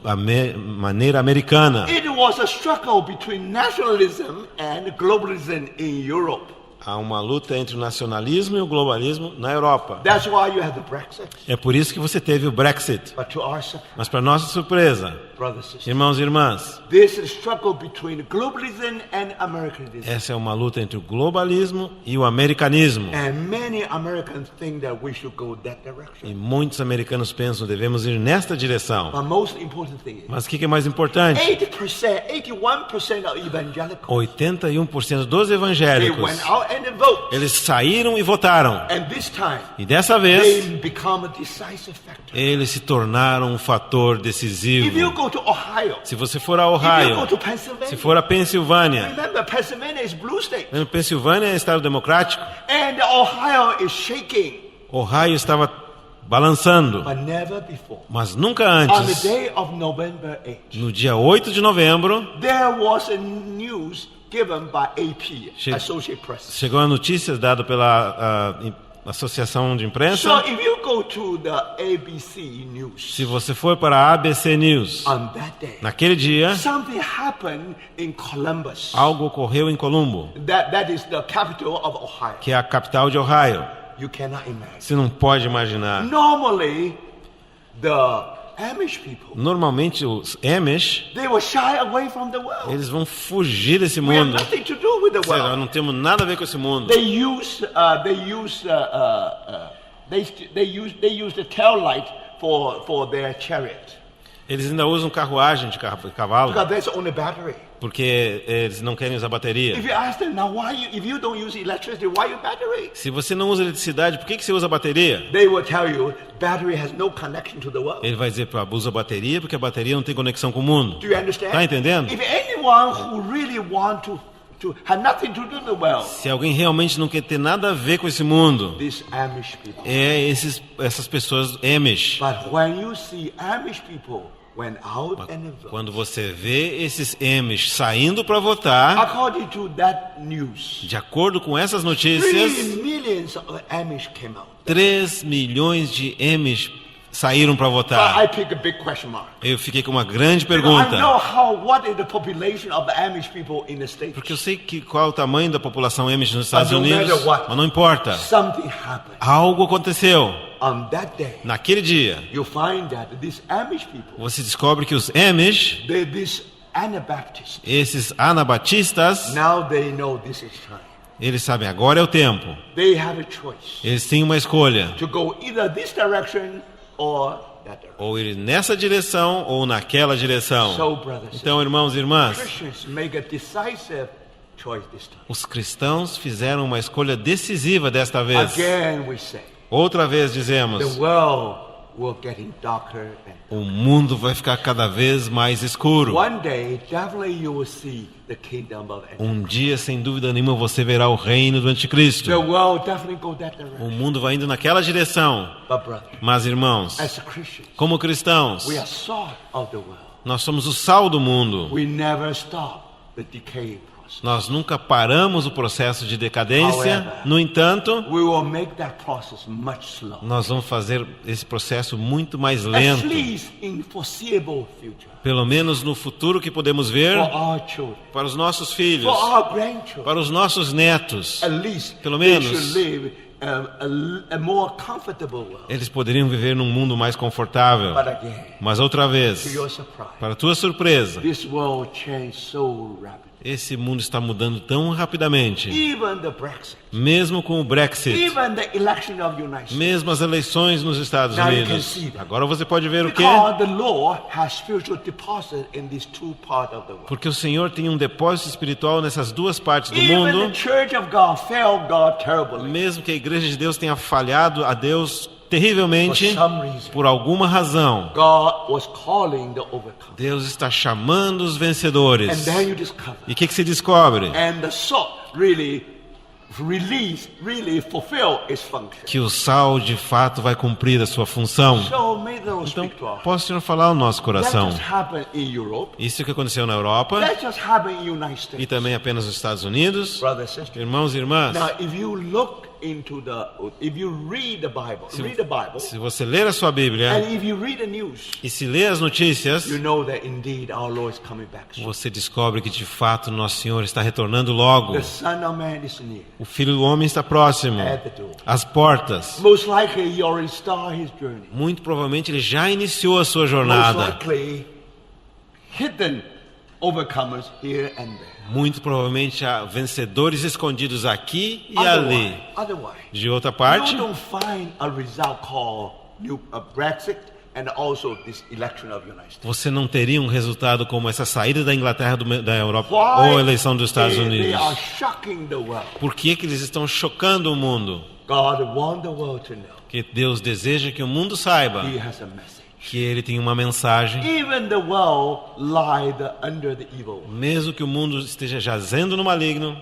a maneira americana. It was a struggle between nationalism and globalism in Europe. há uma luta entre o nacionalismo e o globalismo na Europa. That's why you have the Brexit. É por isso que você teve o Brexit. But to our surprise, Mas para nossa surpresa, brothers and sisters, irmãos e irmãs, this is a struggle between globalism and Americanism. essa é uma luta entre o globalismo e o americanismo. And many Americans think that we should go that E direction. muitos americanos pensam que devemos ir nesta direção. But most important thing is, Mas o que é mais importante? 80%, 81% of evangelicals, 81% dos they evangélicos, went out and they voted. eles saíram e votaram. And this time, E dessa they vez, become a decisive factor. eles se tornaram um fator If you decisivo. go to Ohio, Se você for a if you Ohio, go to se Pennsylvania, for a Pensilvânia, remember Pennsylvania is blue state, Pensilvânia é estado democrático, and Ohio is shaking, Ohio estava balançando, but never before. mas nunca On the antes. day of November 8th, No dia 8 de novembro, there was a news given by AP, Che- Associated Press. chegou a notícia dada pela Associação de So Imprensa. if you go to the ABC News, Se você for para a ABC News, on that day, naquele dia, something happened in Columbus. algo ocorreu em Colombo, That is the capital of Ohio. que é a capital de Ohio. You cannot imagine. Você não pode imaginar. Normally, the Amish people, Normalmente os Amish, they will shy away from the world. eles vão fugir desse We have mundo. nothing to do with the Ou seja, nós world. não temos nada a ver com esse mundo. They use the tail light for their chariot Eles ainda usam carruagem de cavalo, because there's only battery. porque eles não querem usar bateria. If you ask them now, if you don't use electricity, why you battery? Se você não usa eletricidade, por que você usa bateria? They will tell you battery has no connection to the world. Ele vai dizer para usa bateria, porque a bateria não tem conexão com o mundo. Do you understand? Tá entendendo? If anyone who really want to have nothing to do with the world, Se alguém realmente não quer ter nada a ver com esse mundo, these Amish people. é essas pessoas Amish. But when you see Amish people went out and voted, Quando você vê esses Amish saindo para votar, according to that news, de acordo com essas 3 notícias, millions of Amish came out. 3 milhões de Amish saíram para But votar. I pick a big question mark. Eu fiquei com uma grande I pergunta, know what is the population of the Amish people in the States. porque eu sei qual é o tamanho da população Amish nos Estados But no Unidos, matter what, mas não importa. Something happened. Algo aconteceu. On that day, Naquele dia, you find that these Amish people, você descobre que os Amish, these Anabaptists, esses anabatistas, now they know this is time. eles sabem, agora é o tempo. They have a choice Eles têm uma escolha, to go either this direction or that direction. ou ir nessa direção ou naquela direção. So, brothers, Então, irmãos e irmãs, Christians make a decisive choice this time. os cristãos fizeram uma escolha decisiva desta vez. Again, we say, Outra vez the dizemos, world will getting darker and o mundo vai ficar cada vez mais escuro. one day, definitely you will see the kingdom of Antichrist. Dia, sem dúvida nenhuma, você verá o reino do The anticristo. world definitely go that direction. O mundo vai indo naquela direção. But brother, Mas, irmãos, as Christians, como cristãos, we are salt of the world. nós somos o sal do mundo. We never stop the decay process. Nós nunca paramos o processo de decadência. However, No entanto, We will make that process much slower. nós vamos fazer esse processo muito mais At lento. least in foreseeable future. Pelo menos no futuro que podemos ver, For our children. para os nossos filhos, For our grandchildren. para os nossos netos. At least Pelo they menos. should live a more comfortable world. Eles poderiam viver num mundo mais confortável. But again, Mas outra to vez, your surprise, para tua surpresa, this world changed so rapidly. esse mundo está mudando tão rapidamente. Even the Brexit, Mesmo com o Brexit, even the election of the United States. mesmo as eleições nos Estados Now you can Unidos. see that. Agora você pode ver o quê? Because the Lord has spiritual deposit in these two parts of the world. Porque o Senhor tem um depósito espiritual nessas duas partes do Even mundo. the church of God failed God terribly. Mesmo que a igreja de Deus tenha falhado a Deus terrivelmente, For some reason. por alguma razão, God was calling the overcome. Deus está chamando os And vencedores. then you discover. E o que se descobre? And the salt really fulfill its function. Que o sal de fato vai cumprir a sua função. So may the Lord Então, speak to our heart. posso, Senhor, falar ao nosso That coração. just happened in Europe. Isso que aconteceu na Europa That just happened in the United e States. também apenas nos Estados Unidos. Brothers and sisters. Irmãos e irmãs, Now, if you look into if you read the Bible, Se você ler a sua Bíblia and if you read the news, e se ler as notícias, you know that indeed our Lord is coming back soon. você descobre que de fato Nosso Senhor está retornando logo. The Son of Man is near. O Filho do Homem está próximo, At the door. às portas. Most likely he already started his journey. Muito provavelmente ele já iniciou a sua Most jornada. likely hidden overcomers here and there. Muito provavelmente há vencedores escondidos aqui e ali. Otherwise, De outra parte, you don't find a result called Brexit and also this election of United States. você não teria um resultado como essa saída da Inglaterra da Europa ou a eleição dos Estados They Unidos. are shocking the world. Por que eles estão chocando o mundo? God wants the world to know Que Deus deseja que o mundo saiba He has a message. que Ele tem uma mensagem. Even the world lied under the evil. Mesmo que o mundo esteja jazendo no maligno,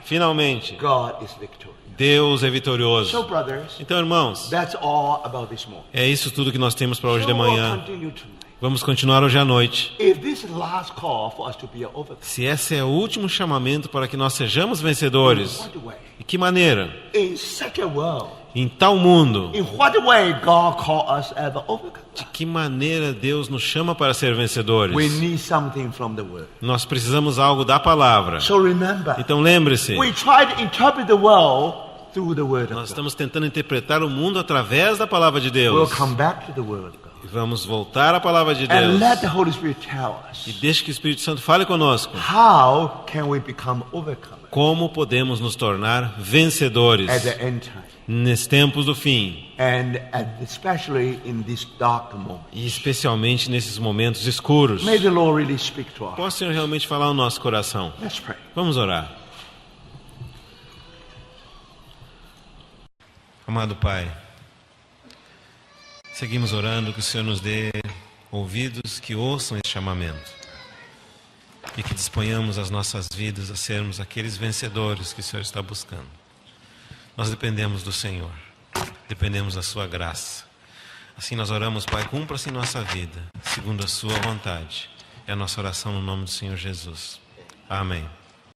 finalmente, God is victorious. Deus é vitorioso. So, brothers, Então, irmãos, that's all about this morning. é isso tudo que nós temos para hoje So de we'll manhã. continue tonight. Vamos continuar hoje à noite. If this is the last call for us to be an overcomer, Se esse é o último chamamento para que nós sejamos vencedores, what way? de que maneira? In such a world, Em tal mundo, in what way God call us as an overcomer? de que maneira Deus nos chama para ser vencedores? We need something from the word. Nós precisamos algo da palavra. So remember, Então lembre-se, we try to interpret the world through the word nós of God. estamos tentando interpretar o mundo através da palavra de We'll Deus. come back to the word of God. E vamos voltar à palavra de And Deus. let the Holy Spirit tell E us deixe que o Espírito Santo fale conosco. how can we become overcomers Como podemos nos tornar vencedores at the end time, nesses tempos do fim. and especially in this dark moment. E especialmente nesses momentos escuros. May the Lord really speak to us. Possa o Senhor realmente falar no nosso coração. Let's pray. Vamos orar. Amado Pai, seguimos orando que o Senhor nos dê ouvidos que ouçam esse chamamento e que disponhamos as nossas vidas a sermos aqueles vencedores que o Senhor está buscando. Nós dependemos do Senhor, dependemos da Sua graça. Assim nós oramos, Pai, cumpra-se em nossa vida, segundo a Sua vontade. É a nossa oração no nome do Senhor Jesus. Amém.